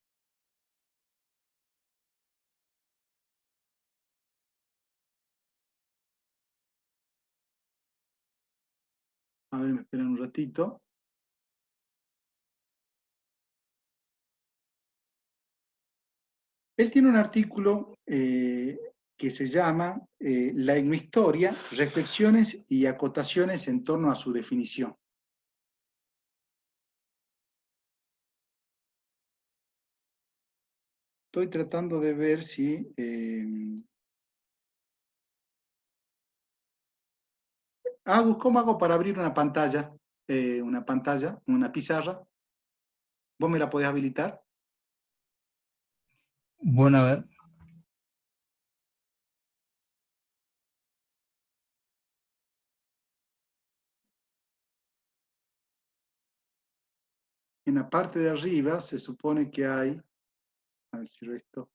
A ver, me esperan un ratito. Él tiene un artículo que se llama La etnohistoria, reflexiones y acotaciones en torno a su definición. Estoy tratando de ver si... ¿cómo hago para abrir una pantalla? Una pizarra. ¿Vos me la podés habilitar? Bueno, a ver. En la parte de arriba se supone que hay... A ver si esto...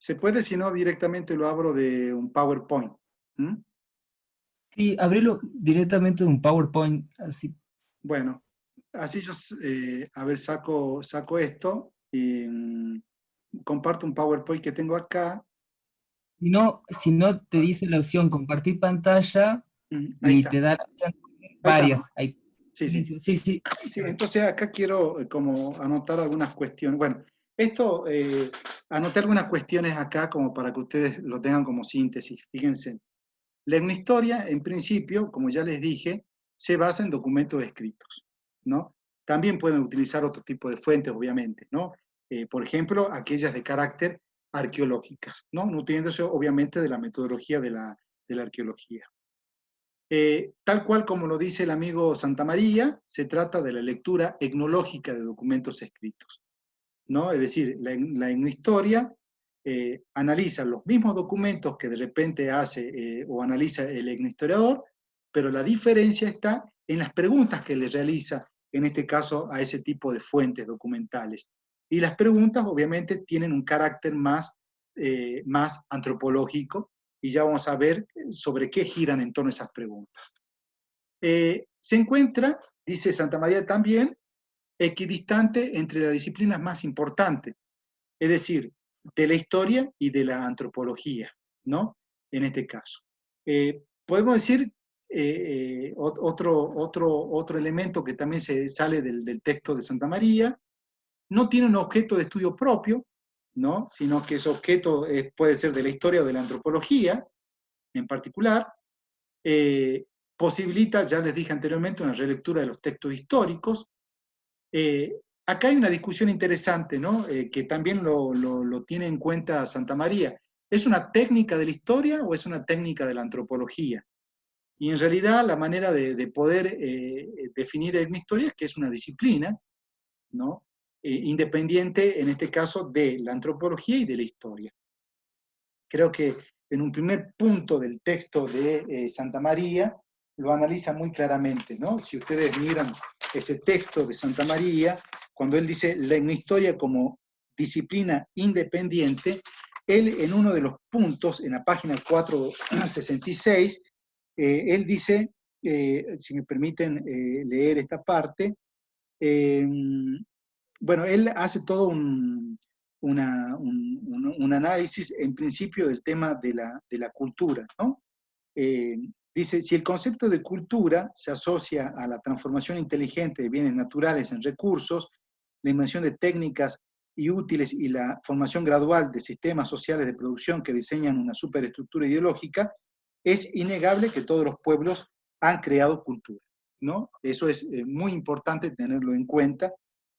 Se puede, si no, directamente lo abro de un PowerPoint. ¿Mm? Sí, abrirlo directamente de un PowerPoint, así. Bueno, así yo, a ver, saco esto y comparto un PowerPoint que tengo acá. Si no te dice la opción compartir pantalla Ahí y está. te da la opción Ahí está, ¿no? varias. Ahí. Sí, sí. Sí, sí. Sí, entonces acá quiero como anotar algunas cuestiones. Bueno, esto, anoté algunas cuestiones acá como para que ustedes lo tengan como síntesis. Fíjense, la etnohistoria, en principio, como ya les dije, se basa en documentos escritos, ¿no? También pueden utilizar otro tipo de fuentes, obviamente, ¿no? Por ejemplo, aquellas de carácter arqueológicas, ¿no? Nutriéndose, obviamente, de la metodología de la arqueología. Tal cual como lo dice el amigo Santamaría, se trata de la lectura etnológica de documentos escritos, ¿no? Es decir, la etnohistoria analiza los mismos documentos que de repente hace o analiza el etnohistoriador, pero la diferencia está en las preguntas que le realiza, en este caso, a ese tipo de fuentes documentales. Y las preguntas, obviamente, tienen un carácter más antropológico, y ya vamos a ver sobre qué giran en torno a esas preguntas. Se encuentra, dice Santamaría también, equidistante entre las disciplinas más importantes, es decir, de la historia y de la antropología, ¿no? En este caso. Podemos decir otro elemento que también se sale del texto de Santamaría, no tiene un objeto de estudio propio, ¿no? Sino que ese objeto puede ser de la historia o de la antropología en particular. Posibilita, ya les dije anteriormente, una relectura de los textos históricos. Acá hay una discusión interesante, ¿no? Que también lo tiene en cuenta Santamaría. ¿Es una técnica de la historia o es una técnica de la antropología? Y en realidad la manera de poder definir etnohistoria es que es una disciplina, ¿no? Independiente, en este caso, de la antropología y de la historia. Creo que en un primer punto del texto de Santamaría lo analiza muy claramente, ¿no? Si ustedes miran ese texto de Santamaría, cuando él dice la etnohistoria como disciplina independiente, él en uno de los puntos, en la página 466, él dice, si me permiten leer esta parte, bueno, él hace todo un análisis en principio del tema de la cultura, ¿no? Dice, si el concepto de cultura se asocia a la transformación inteligente de bienes naturales en recursos, la invención de técnicas y útiles y la formación gradual de sistemas sociales de producción que diseñan una superestructura ideológica, es innegable que todos los pueblos han creado cultura, ¿no? Eso es muy importante tenerlo en cuenta,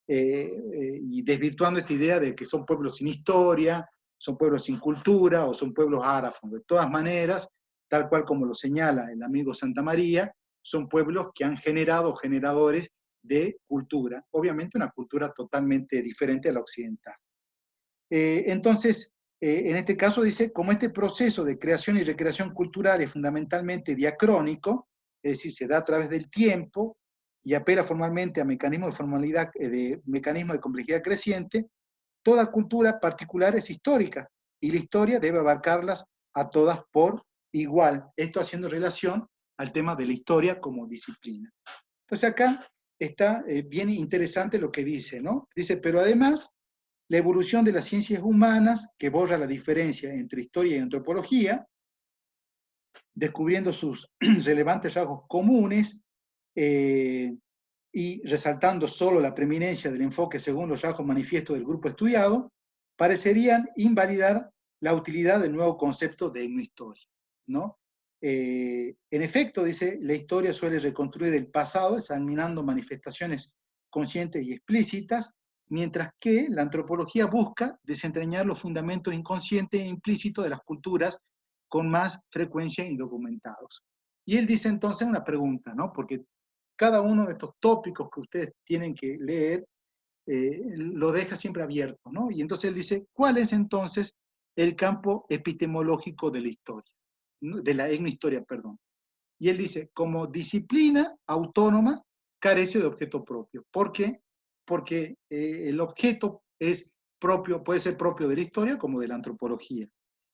y desvirtuando esta idea de que son pueblos sin historia, son pueblos sin cultura o son pueblos árabe. De todas maneras, tal cual como lo señala el amigo Santamaría, son pueblos que han generado generadores de cultura, obviamente una cultura totalmente diferente a la occidental. Entonces, en este caso dice, como este proceso de creación y recreación cultural es fundamentalmente diacrónico, es decir, se da a través del tiempo y apela formalmente a mecanismos de formalidad, mecanismos de complejidad creciente, toda cultura particular es histórica y la historia debe abarcarlas a todas por igual. Esto haciendo relación al tema de la historia como disciplina. Entonces acá está bien interesante lo que dice, ¿no? Dice, pero además, la evolución de las ciencias humanas, que borra la diferencia entre historia y antropología, descubriendo sus relevantes rasgos comunes, y resaltando solo la preeminencia del enfoque según los rasgos manifiestos del grupo estudiado, parecerían invalidar la utilidad del nuevo concepto de etnohistoria, ¿no? En efecto, dice, la historia suele reconstruir el pasado examinando manifestaciones conscientes y explícitas, mientras que la antropología busca desentrañar los fundamentos inconscientes e implícitos de las culturas con más frecuencia indocumentados. Y él dice entonces una pregunta, ¿no? Porque cada uno de estos tópicos que ustedes tienen que leer lo deja siempre abierto, ¿no? Y entonces él dice, ¿cuál es entonces el campo epistemológico de la historia? De la etnohistoria, perdón. Y él dice, como disciplina autónoma, carece de objeto propio. ¿Por qué? Porque el objeto es propio, puede ser propio de la historia como de la antropología.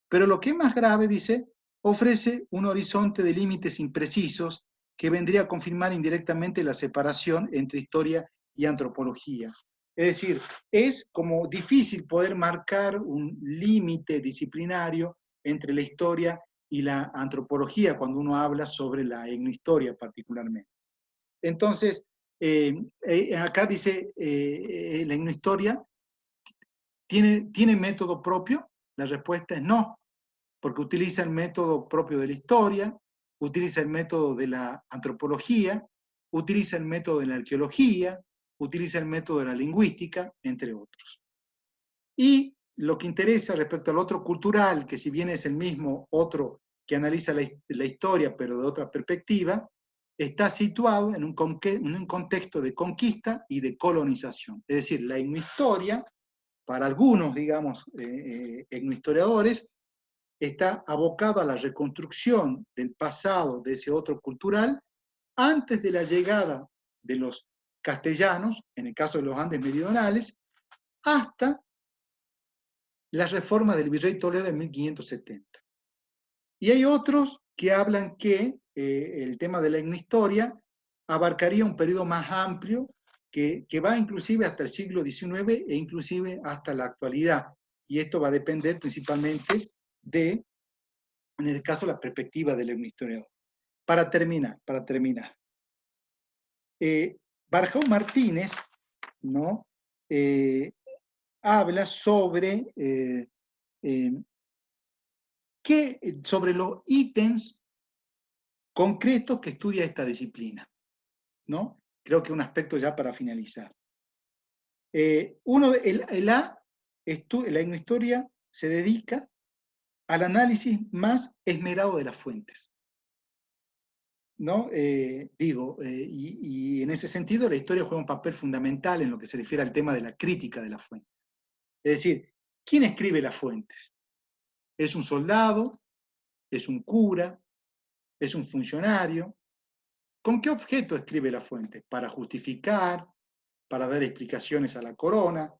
Pero lo que es más grave, dice, ofrece un horizonte de límites imprecisos que vendría a confirmar indirectamente la separación entre historia y antropología. Es decir, es como difícil poder marcar un límite disciplinario entre la historia y la antropología cuando uno habla sobre la etnohistoria particularmente. Entonces, acá dice, la etnohistoria ¿tiene método propio? La respuesta es no, porque utiliza el método propio de la historia, utiliza el método de la antropología, utiliza el método de la arqueología, utiliza el método de la lingüística, entre otros. Y lo que interesa respecto al otro cultural, que si bien es el mismo otro que analiza la historia, pero de otra perspectiva, está situado en un contexto de conquista y de colonización. Es decir, la etnohistoria, para algunos, digamos, etnohistoriadores, está abocado a la reconstrucción del pasado de ese otro cultural antes de la llegada de los castellanos, en el caso de los Andes meridionales, hasta la reforma del virrey Toledo en 1570. Y hay otros que hablan que el tema de la etnohistoria abarcaría un periodo más amplio que va inclusive hasta el siglo XIX e inclusive hasta la actualidad. Y esto va a depender principalmente de, en el caso, la perspectiva del etnohistoriador. Para terminar, Barjón Martínez, ¿no? habla sobre, sobre los ítems concretos que estudia esta disciplina, ¿no? Creo que un aspecto ya para finalizar. La etnohistoria se dedica al análisis más esmerado de las fuentes, ¿no? Y en ese sentido la historia juega un papel fundamental en lo que se refiere al tema de la crítica de las fuentes. Es decir, ¿quién escribe las fuentes? ¿Es un soldado? ¿Es un cura? ¿Es un funcionario? ¿Con qué objeto escribe la fuente? ¿Para justificar? ¿Para dar explicaciones a la corona?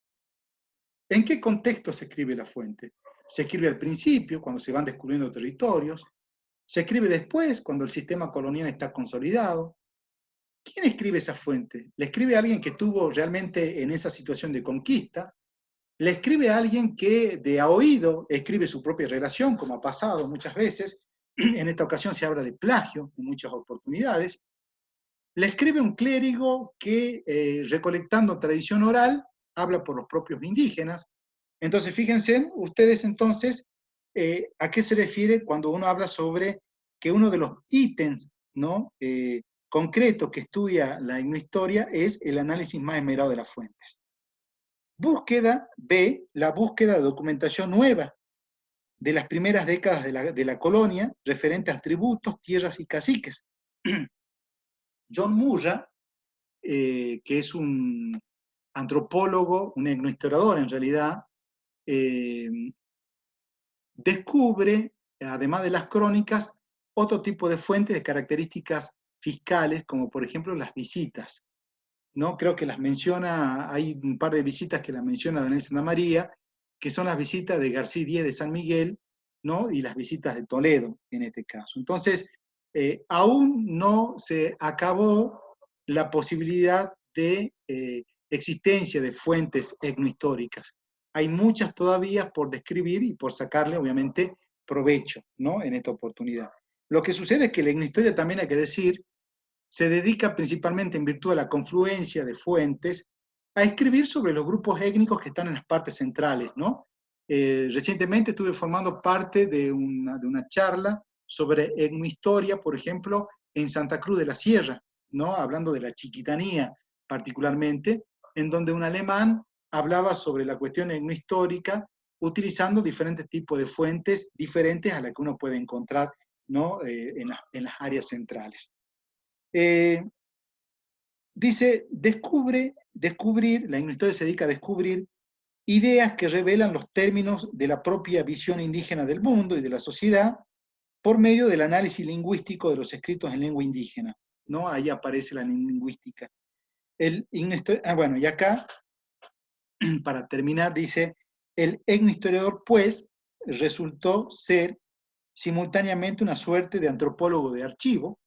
¿En qué contexto se escribe la fuente? ¿Se escribe al principio, cuando se van descubriendo territorios? ¿Se escribe después, cuando el sistema colonial está consolidado? ¿Quién escribe esa fuente? ¿Le escribe a alguien que estuvo realmente en esa situación de conquista? ¿Le escribe a alguien que de a oído escribe su propia relación, como ha pasado muchas veces? En esta ocasión se habla de plagio en muchas oportunidades. ¿Le escribe un clérigo que, recolectando tradición oral, habla por los propios indígenas? Entonces, fíjense ustedes entonces a qué se refiere cuando uno habla sobre que uno de los ítems, ¿no? Concretos que estudia la etnohistoria es el análisis más esmerado de las fuentes. Búsqueda B, la búsqueda de documentación nueva de las primeras décadas de la colonia, referente a tributos, tierras y caciques. John Murray, que es un antropólogo, un etnohistoriador en realidad, descubre, además de las crónicas, otro tipo de fuentes de características fiscales, como por ejemplo las visitas, ¿no? Creo que las menciona, hay un par de visitas que las menciona Daniel Santa María, que son las visitas de García Díez de San Miguel, ¿no? Y las visitas de Toledo, en este caso. Entonces, aún no se acabó la posibilidad de existencia de fuentes etnohistóricas. Hay muchas todavía por describir y por sacarle, obviamente, provecho, ¿no? En esta oportunidad. Lo que sucede es que la etnohistoria, también hay que decir, se dedica principalmente, en virtud de la confluencia de fuentes, a escribir sobre los grupos étnicos que están en las partes centrales, ¿no? Recientemente estuve formando parte de una charla sobre etnohistoria, por ejemplo, en Santa Cruz de la Sierra, ¿no? Hablando de la chiquitanía particularmente, en donde un alemán hablaba sobre la cuestión etnohistórica utilizando diferentes tipos de fuentes diferentes a las que uno puede encontrar, ¿no? En las áreas centrales. Dice, descubrir, la etnohistoria se dedica a descubrir ideas que revelan los términos de la propia visión indígena del mundo y de la sociedad por medio del análisis lingüístico de los escritos en lengua indígena, ¿no? Ahí aparece la lingüística. Bueno, y acá, para terminar, dice, el etnohistoriador, pues, resultó ser simultáneamente una suerte de antropólogo de archivo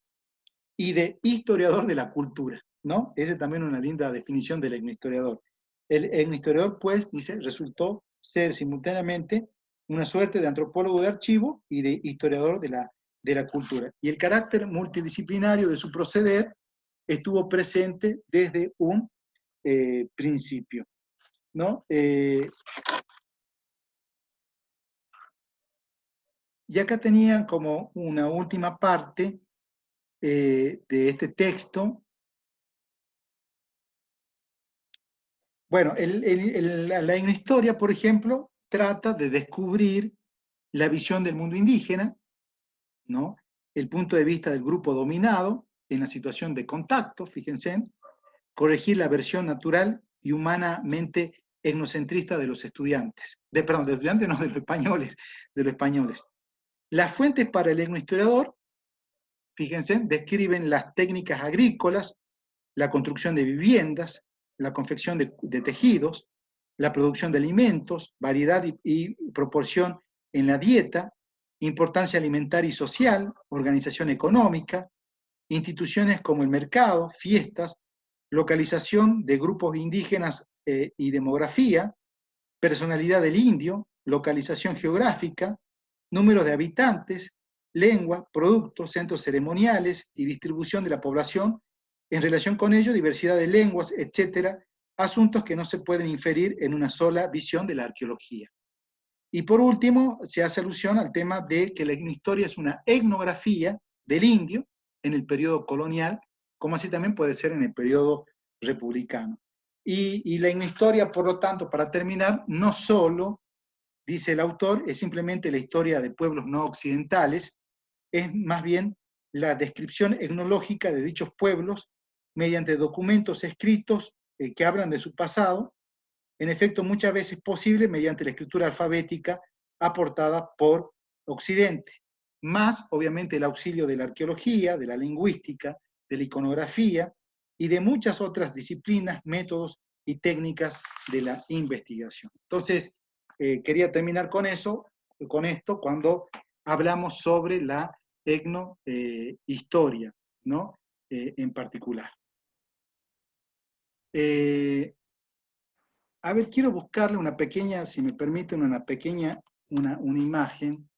y de historiador de la cultura, ¿no? Esa es también una linda definición del etnohistoriador. El etnohistoriador, pues, dice, resultó ser simultáneamente una suerte de antropólogo de archivo y de historiador de la cultura. Y el carácter multidisciplinario de su proceder estuvo presente desde un principio, ¿no? Y acá tenían como una última parte de este texto. Bueno, la etnohistoria, por ejemplo, trata de descubrir la visión del mundo indígena, ¿no? El punto de vista del grupo dominado en la situación de contacto, fíjense, corregir la versión natural y humanamente etnocentrista de los estudiantes. Perdón, de los estudiantes, no, de los españoles, de los españoles. Las fuentes para el etnohistoriador, fíjense, describen las técnicas agrícolas, la construcción de viviendas, la confección de tejidos, la producción de alimentos, variedad y proporción en la dieta, importancia alimentaria y social, organización económica, instituciones como el mercado, fiestas, localización de grupos indígenas y demografía, personalidad del indio, localización geográfica, números de habitantes, lengua, productos, centros ceremoniales y distribución de la población, en relación con ello, diversidad de lenguas, etcétera, asuntos que no se pueden inferir en una sola visión de la arqueología. Y por último, se hace alusión al tema de que la etnohistoria es una etnografía del indio en el periodo colonial, como así también puede ser en el periodo republicano. Y la etnohistoria, por lo tanto, para terminar, no solo, dice el autor, es simplemente la historia de pueblos no occidentales, es más bien la descripción etnológica de dichos pueblos mediante documentos escritos que hablan de su pasado, en efecto muchas veces posible mediante la escritura alfabética aportada por Occidente, más obviamente el auxilio de la arqueología, de la lingüística, de la iconografía y de muchas otras disciplinas, métodos y técnicas de la investigación. Entonces, quería terminar con eso, con esto, cuando hablamos sobre la etnohistoria, ¿no? En particular. A ver, quiero buscarle una pequeña, si me permiten, una pequeña, una imagen.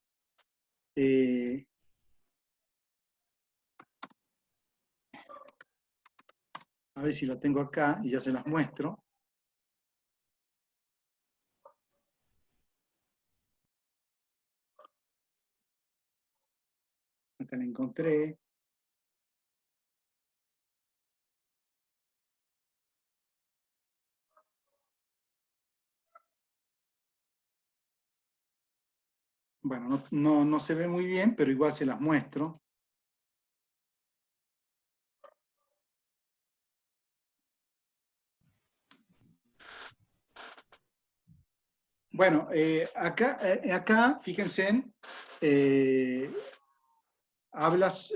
A ver si la tengo acá y ya se las muestro. Acá la encontré. Bueno, no se ve muy bien, pero igual se las muestro. Bueno, acá fíjense,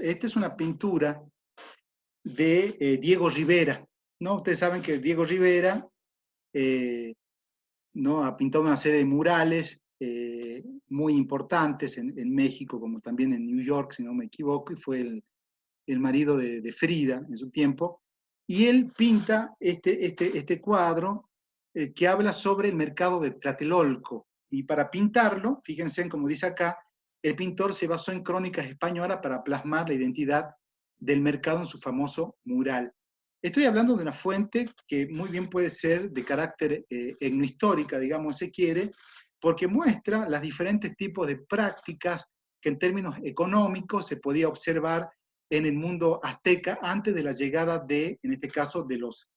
esta es una pintura de Diego Rivera, ¿no? Ustedes saben que Diego Rivera ¿no? Ha pintado una serie de murales muy importantes en México, como también en New York, si no me equivoco, y fue el marido de Frida en su tiempo. Y él pinta este cuadro que habla sobre el mercado de Tlatelolco. Y para pintarlo, fíjense, como dice acá, el pintor se basó en crónicas españolas para plasmar la identidad del mercado en su famoso mural. Estoy hablando de una fuente que muy bien puede ser de carácter etnohistórica, digamos, se quiere, porque muestra los diferentes tipos de prácticas que en términos económicos se podía observar en el mundo azteca antes de la llegada de, en este caso, de los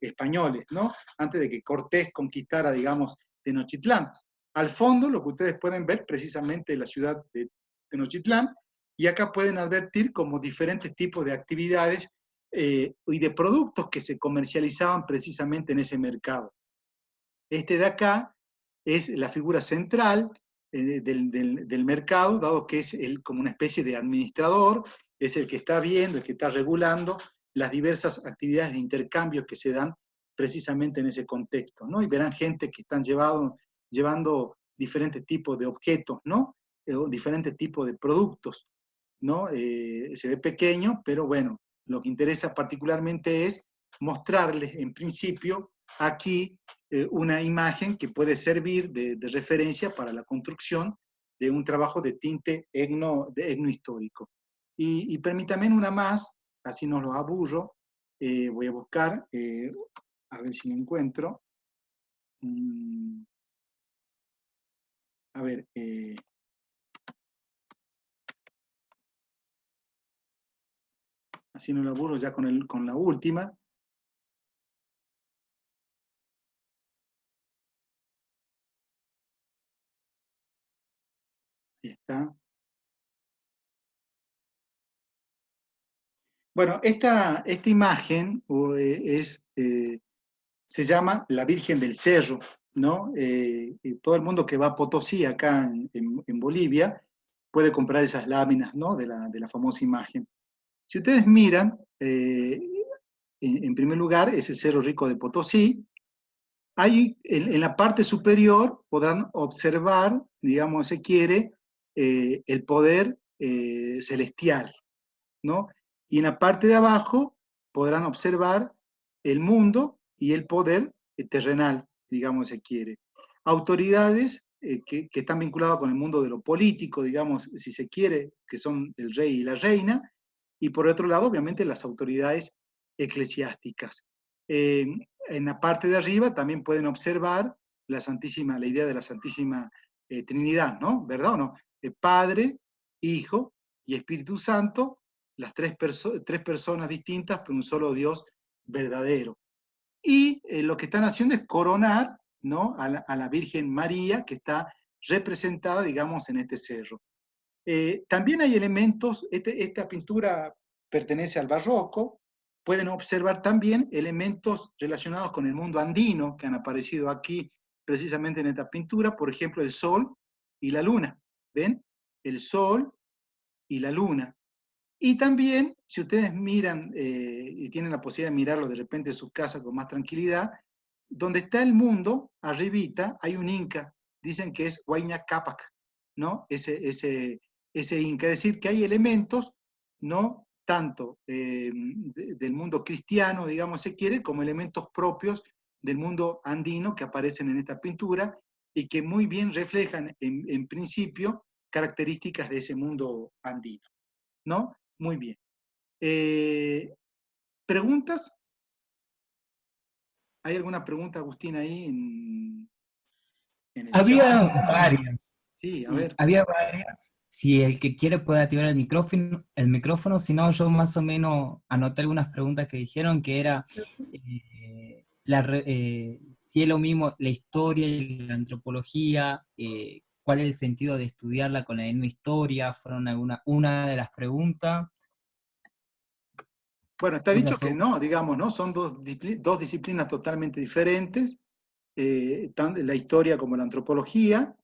españoles, ¿no? Antes de que Cortés conquistara, digamos, Tenochtitlán. Al fondo, lo que ustedes pueden ver precisamente es la ciudad de Tenochtitlán, y acá pueden advertir como diferentes tipos de actividades y de productos que se comercializaban precisamente en ese mercado. Este de acá es la figura central del mercado, dado que es como una especie de administrador, es el que está viendo, el que está regulando las diversas actividades de intercambio que se dan precisamente en ese contexto, ¿no? Y verán gente que están llevando diferentes tipos de objetos, ¿no? Diferentes tipos de productos, ¿no? Se ve pequeño, pero bueno, lo que interesa particularmente es mostrarles en principio aquí una imagen que puede servir de referencia para la construcción de un trabajo de tinte etnohistórico. Y permítame una más, así no los aburro, voy a buscar, a ver si la encuentro. A ver, así no lo aburro ya con la última. Ahí está. Bueno, esta imagen se llama la Virgen del Cerro, ¿no? Todo el mundo que va a Potosí, acá en Bolivia, puede comprar esas láminas, ¿no? De la famosa imagen. Si ustedes miran, en primer lugar, es el Cerro Rico de Potosí. Ahí, en la parte superior, podrán observar, digamos, si quiere, el poder celestial, ¿no? Y en la parte de abajo podrán observar el mundo y el poder terrenal, digamos, se quiere. Autoridades que están vinculadas con el mundo de lo político, digamos, si se quiere, que son el rey y la reina, y por otro lado, obviamente, las autoridades eclesiásticas. en la parte de arriba también pueden observar la idea de la Santísima Trinidad, ¿no? ¿Verdad o no? Padre, Hijo y Espíritu Santo, las tres personas distintas, pero un solo Dios verdadero. Y lo que están haciendo es coronar, ¿no?, a la Virgen María, que está representada, digamos, en este cerro. También hay elementos, esta pintura pertenece al barroco, pueden observar también elementos relacionados con el mundo andino que han aparecido aquí precisamente en esta pintura, por ejemplo, el sol y la luna, ¿ven? El sol y la luna. Y también, si ustedes miran y tienen la posibilidad de mirarlo de repente en sus casas con más tranquilidad, donde está el mundo, arribita, hay un inca, dicen que es Huayna Cápac, ¿no? Ese inca, es decir, que hay elementos, ¿no?, tanto del mundo cristiano, digamos, se quiere, como elementos propios del mundo andino que aparecen en esta pintura y que muy bien reflejan, en principio, características de ese mundo andino, ¿no? Muy bien. ¿Preguntas? ¿Hay alguna pregunta, Agustín, ahí en el chat? Había varias. Sí, a Sí, ver. había varias. Si el que quiere puede activar el micrófono, si no, yo más o menos anoté algunas preguntas que dijeron que era si es lo mismo la historia y la antropología, cuál es el sentido de estudiarla con la misma historia, fueron una de las preguntas. Bueno, está Esa dicho fue que una. no, digamos, ¿no? Son dos disciplinas totalmente diferentes, tanto la historia como la antropología,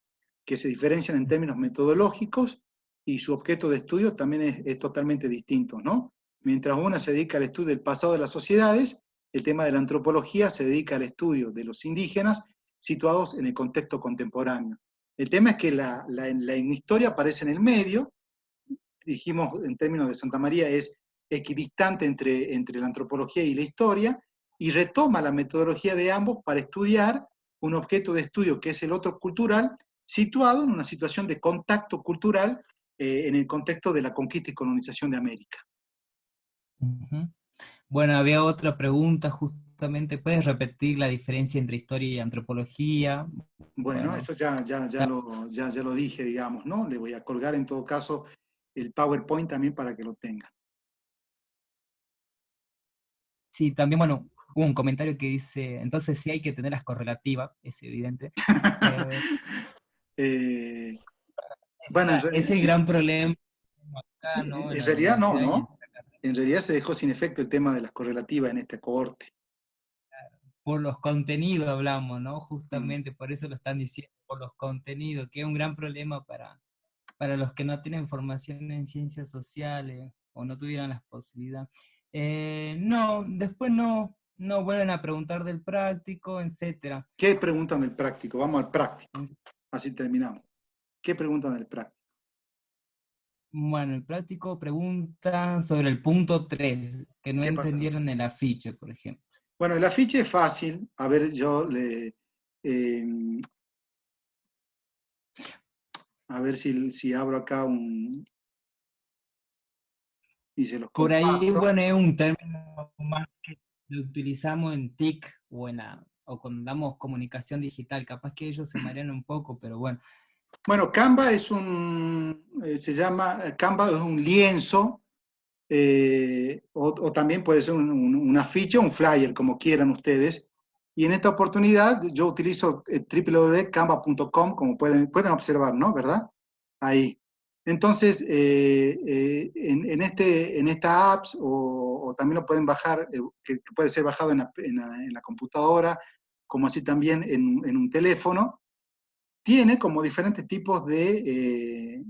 que se diferencian en términos metodológicos, y su objeto de estudio también es totalmente distinto, ¿no? Mientras una se dedica al estudio del pasado de las sociedades, el tema de la antropología se dedica al estudio de los indígenas situados en el contexto contemporáneo. El tema es que la historia aparece en el medio, dijimos en términos de Santa María, es equidistante entre la antropología y la historia, y retoma la metodología de ambos para estudiar un objeto de estudio que es el otro cultural, situado en una situación de contacto cultural en el contexto de la conquista y colonización de América. Ujú. Bueno, había otra pregunta justamente, ¿puedes repetir la diferencia entre historia y antropología? Bueno, Bueno, eso ya lo dije, digamos, ¿no? Le voy a colgar en todo caso el PowerPoint también para que lo tengan. sí, también, bueno, hubo un comentario que dice, entonces sí hay que tener las correlativas, es evidente. Eh, eh, bueno, es el gran problema sí, acá, ¿no? En en la realidad no, universidad y ¿no? En realidad se dejó sin efecto el tema de las correlativas en esta cohorte. por los contenidos hablamos, ¿no? Mm. Justamente por eso lo están diciendo, por los contenidos, que es un gran problema para los que no tienen formación en ciencias sociales o no tuvieran las posibilidades. No, después no vuelven a preguntar del práctico, etcétera. ¿Qué preguntan del práctico? Vamos al práctico, así terminamos. ¿Qué preguntan del práctico? Bueno, el práctico pregunta sobre el punto 3 que no ¿Qué pasa? entendieron el afiche, por ejemplo. Bueno, el afiche es fácil. A ver, eh, a ver si abro acá y se los Por ahí, comparto. bueno, es un término más que lo utilizamos en TIC o cuando damos comunicación digital. Capaz que ellos se marean un poco, pero bueno. Bueno, Canva Canva es un lienzo, o también puede ser un afiche o un flyer, como quieran ustedes. Y en esta oportunidad yo utilizo www.canva.com, como pueden observar, ¿no? ¿Verdad? Ahí. Entonces, en esta apps, o también lo pueden bajar, que puede ser bajado en la computadora, como así también en un teléfono, tiene como diferentes tipos de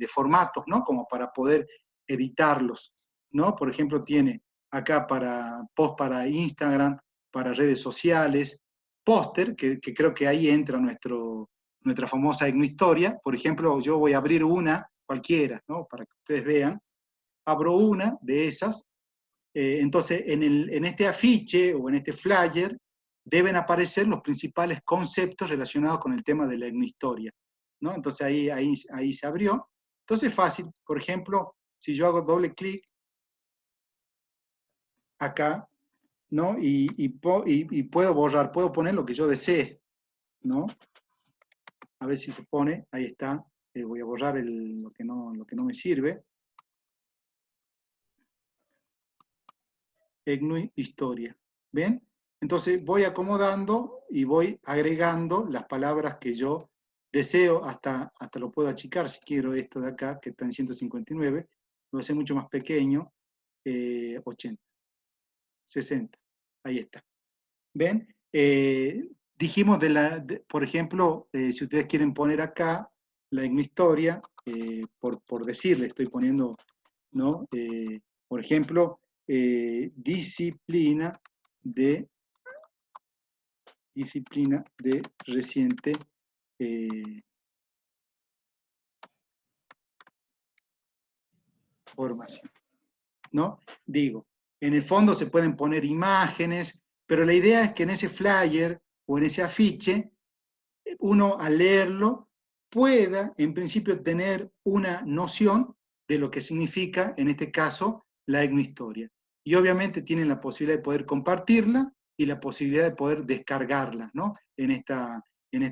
formatos, ¿no? Como para poder editarlos, ¿no? Por ejemplo, tiene acá post para Instagram, para redes sociales, póster, que creo que ahí entra nuestra famosa etnohistoria. Por ejemplo, yo voy a abrir una, cualquiera, ¿no? Para que ustedes vean. Abro una de esas. Entonces, en este afiche o en este flyer deben aparecer los principales conceptos relacionados con el tema de la etnohistoria, ¿no? Entonces ahí se abrió. Entonces es fácil. Por ejemplo, si yo hago doble clic acá, ¿no? Y puedo borrar, puedo poner lo que yo desee, ¿no? A ver si se pone, ahí está. Voy a borrar lo que no me sirve. EGNU historia. ¿Ven? Entonces voy acomodando y voy agregando las palabras que yo deseo, hasta lo puedo achicar si quiero esto de acá, que está en 159, lo voy a hacer mucho más pequeño, 80, 60, ahí está. ¿Ven? Dijimos por ejemplo, si ustedes quieren poner acá la EGNU historia, por decirle, estoy poniendo, ¿no? Por ejemplo, disciplina de reciente formación, ¿no? Digo, en el fondo se pueden poner imágenes, pero la idea es que en ese flyer o en ese afiche, uno al leerlo pueda, en principio, tener una noción de lo que significa, en este caso, la etnohistoria. Y obviamente tienen la posibilidad de poder compartirla y la posibilidad de poder descargarla, ¿no? En esta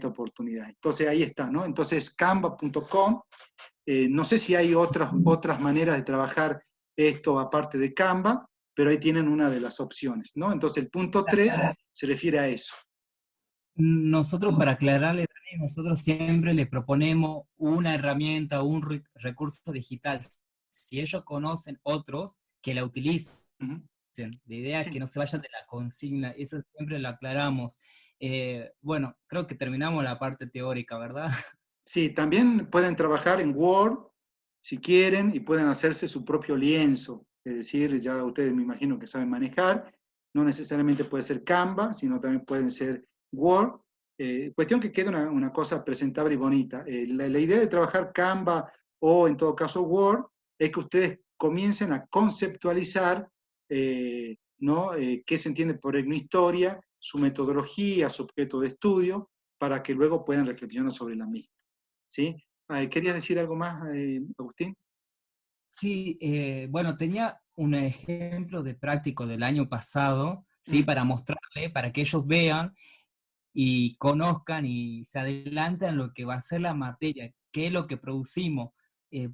oportunidad. Entonces ahí está, ¿no? Entonces canva.com, no sé si hay otras maneras de trabajar esto aparte de Canva, pero ahí tienen una de las opciones, ¿no? Entonces el punto 3 se refiere a eso. Nosotros, para aclararle, Dani, nosotros siempre le proponemos una herramienta o un recurso digital. Si ellos conocen otros, que la utilicen. Uh-huh. La idea es Sí. que no se vayan de la consigna, eso siempre lo aclaramos. Bueno, creo que terminamos la parte teórica, ¿verdad? Sí, también pueden trabajar en Word, si quieren, y pueden hacerse su propio lienzo. Es decir, ya ustedes me imagino que saben manejar. No necesariamente puede ser Canva, sino también pueden ser Word. Cuestión que quede una cosa presentable y bonita. La idea de trabajar Canva o en todo caso Word es que ustedes comiencen a conceptualizar, ¿no? Qué se entiende por etnohistoria, su metodología, su objeto de estudio, para que luego puedan reflexionar sobre la misma. ¿Sí? ¿Querías decir algo más, Agustín? Sí, bueno, tenía un ejemplo de práctico del año pasado, ¿sí? Para mostrarle, para que ellos vean y conozcan y se adelanten lo que va a ser la materia, qué es lo que producimos.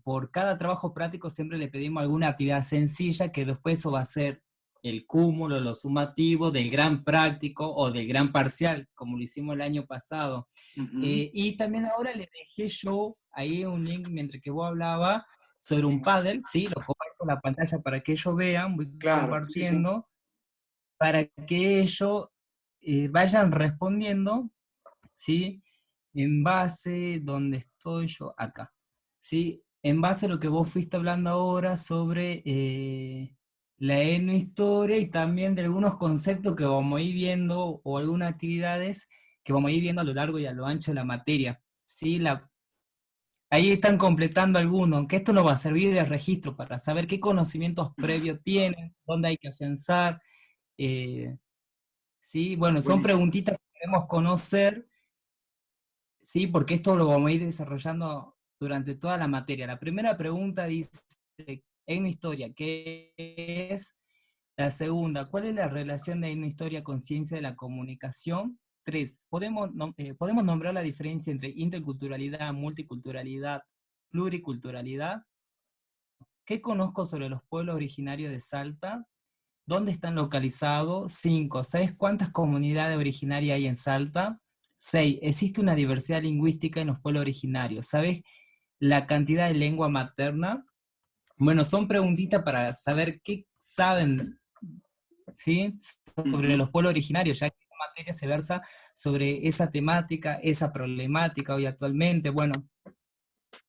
Por cada trabajo práctico siempre le pedimos alguna actividad sencilla que después eso va a ser el cúmulo, lo sumativo del gran práctico o del gran parcial, como lo hicimos el año pasado. Y también ahora le dejé yo ahí un link mientras que vos hablabas sobre un paddle, ¿sí? Lo comparto la pantalla para que ellos vean, voy compartiendo, para que ellos vayan respondiendo, ¿sí? En base, ¿dónde estoy yo? Acá, ¿sí? En base a lo que vos fuiste hablando ahora sobre la etnohistoria y también de algunos conceptos que vamos a ir viendo o algunas actividades que vamos a ir viendo a lo largo y a lo ancho de la materia, ¿sí? Ahí están completando algunos, aunque esto nos va a servir de registro para saber qué conocimientos previos tienen, dónde hay que afianzar, ¿sí? Bueno, son Buenísimo. preguntitas que queremos conocer. Sí, porque esto lo vamos a ir desarrollando durante toda la materia. La primera pregunta dice, en historia, ¿qué es? La segunda, ¿cuál es la relación de una historia con ciencia de la comunicación? Tres, ¿podemos nombrar la diferencia entre interculturalidad, multiculturalidad, pluriculturalidad? ¿Qué conozco sobre los pueblos originarios de Salta? ¿Dónde están localizados? 5. ¿Sabes cuántas comunidades originarias hay en Salta? 6. ¿Existe una diversidad lingüística en los pueblos originarios? ¿Sabes la cantidad de lengua materna? Bueno, son preguntitas para saber qué saben, ¿sí? Sobre los pueblos originarios, ya que la materia se versa sobre esa temática, esa problemática hoy actualmente. Bueno,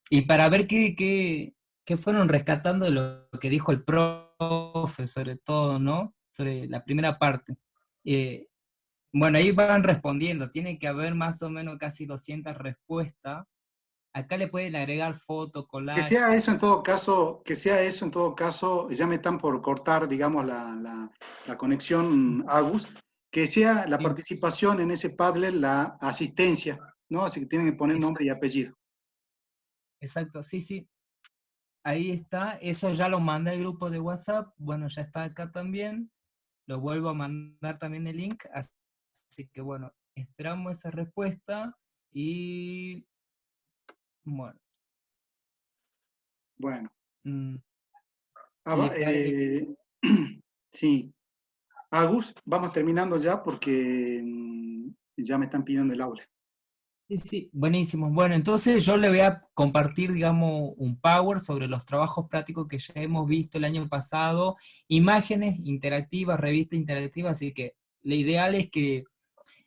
y para ver qué fueron rescatando de lo que dijo el profe, sobre todo, ¿no? Sobre la primera parte. Eh, bueno, ahí van respondiendo, tiene que haber más o menos casi 200 respuestas. Acá le pueden agregar foto, Que collage. sea eso en todo caso, ya me están por cortar, digamos, la conexión, Agus, que sea la Sí, participación en ese Padlet la asistencia, ¿no? Así que tienen que poner nombre y apellido. exacto, sí, sí. Ahí está, eso ya lo mandé al grupo de WhatsApp, bueno, ya está acá también. lo vuelvo a mandar también el link, así que bueno, esperamos esa respuesta y bueno. Bueno. mm, Ah, ¿Le parece? sí. Agus, vamos terminando ya porque ya me están pidiendo el aula. Sí, sí, buenísimo. Bueno, entonces yo le voy a compartir, digamos, un power sobre los trabajos prácticos que ya hemos visto el año pasado, imágenes interactivas, revista interactiva, así que lo ideal es que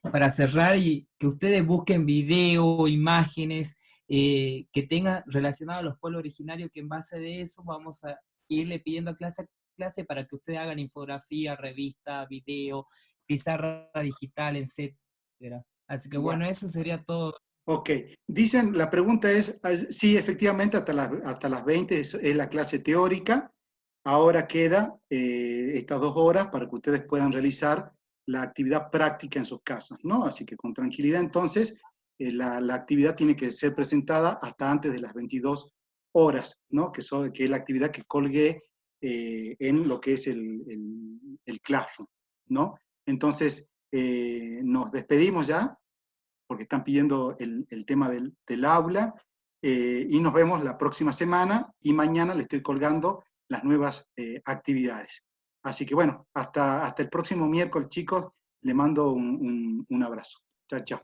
para cerrar y que ustedes busquen video, imágenes que tengan relacionado a los pueblos originarios, que en base de eso vamos a irle pidiendo a clase para que ustedes hagan infografía, revista, video, pizarra digital, etcétera. Así que bueno, Bueno, eso sería todo. ok. Dicen, la pregunta es, sí, efectivamente, hasta las 20 es la clase teórica. Ahora queda estas 2 horas para que ustedes puedan realizar la actividad práctica en sus casas, ¿no? Así que con tranquilidad, entonces, la actividad tiene que ser presentada hasta antes de las 22 horas, ¿no? Que es la actividad que colgué en lo que es el Classroom, ¿no? Entonces, nos despedimos ya, porque están pidiendo el tema del aula, y nos vemos la próxima semana, y mañana le estoy colgando las nuevas actividades. Así que bueno, hasta el próximo miércoles, chicos, le mando un abrazo. Chao, chao.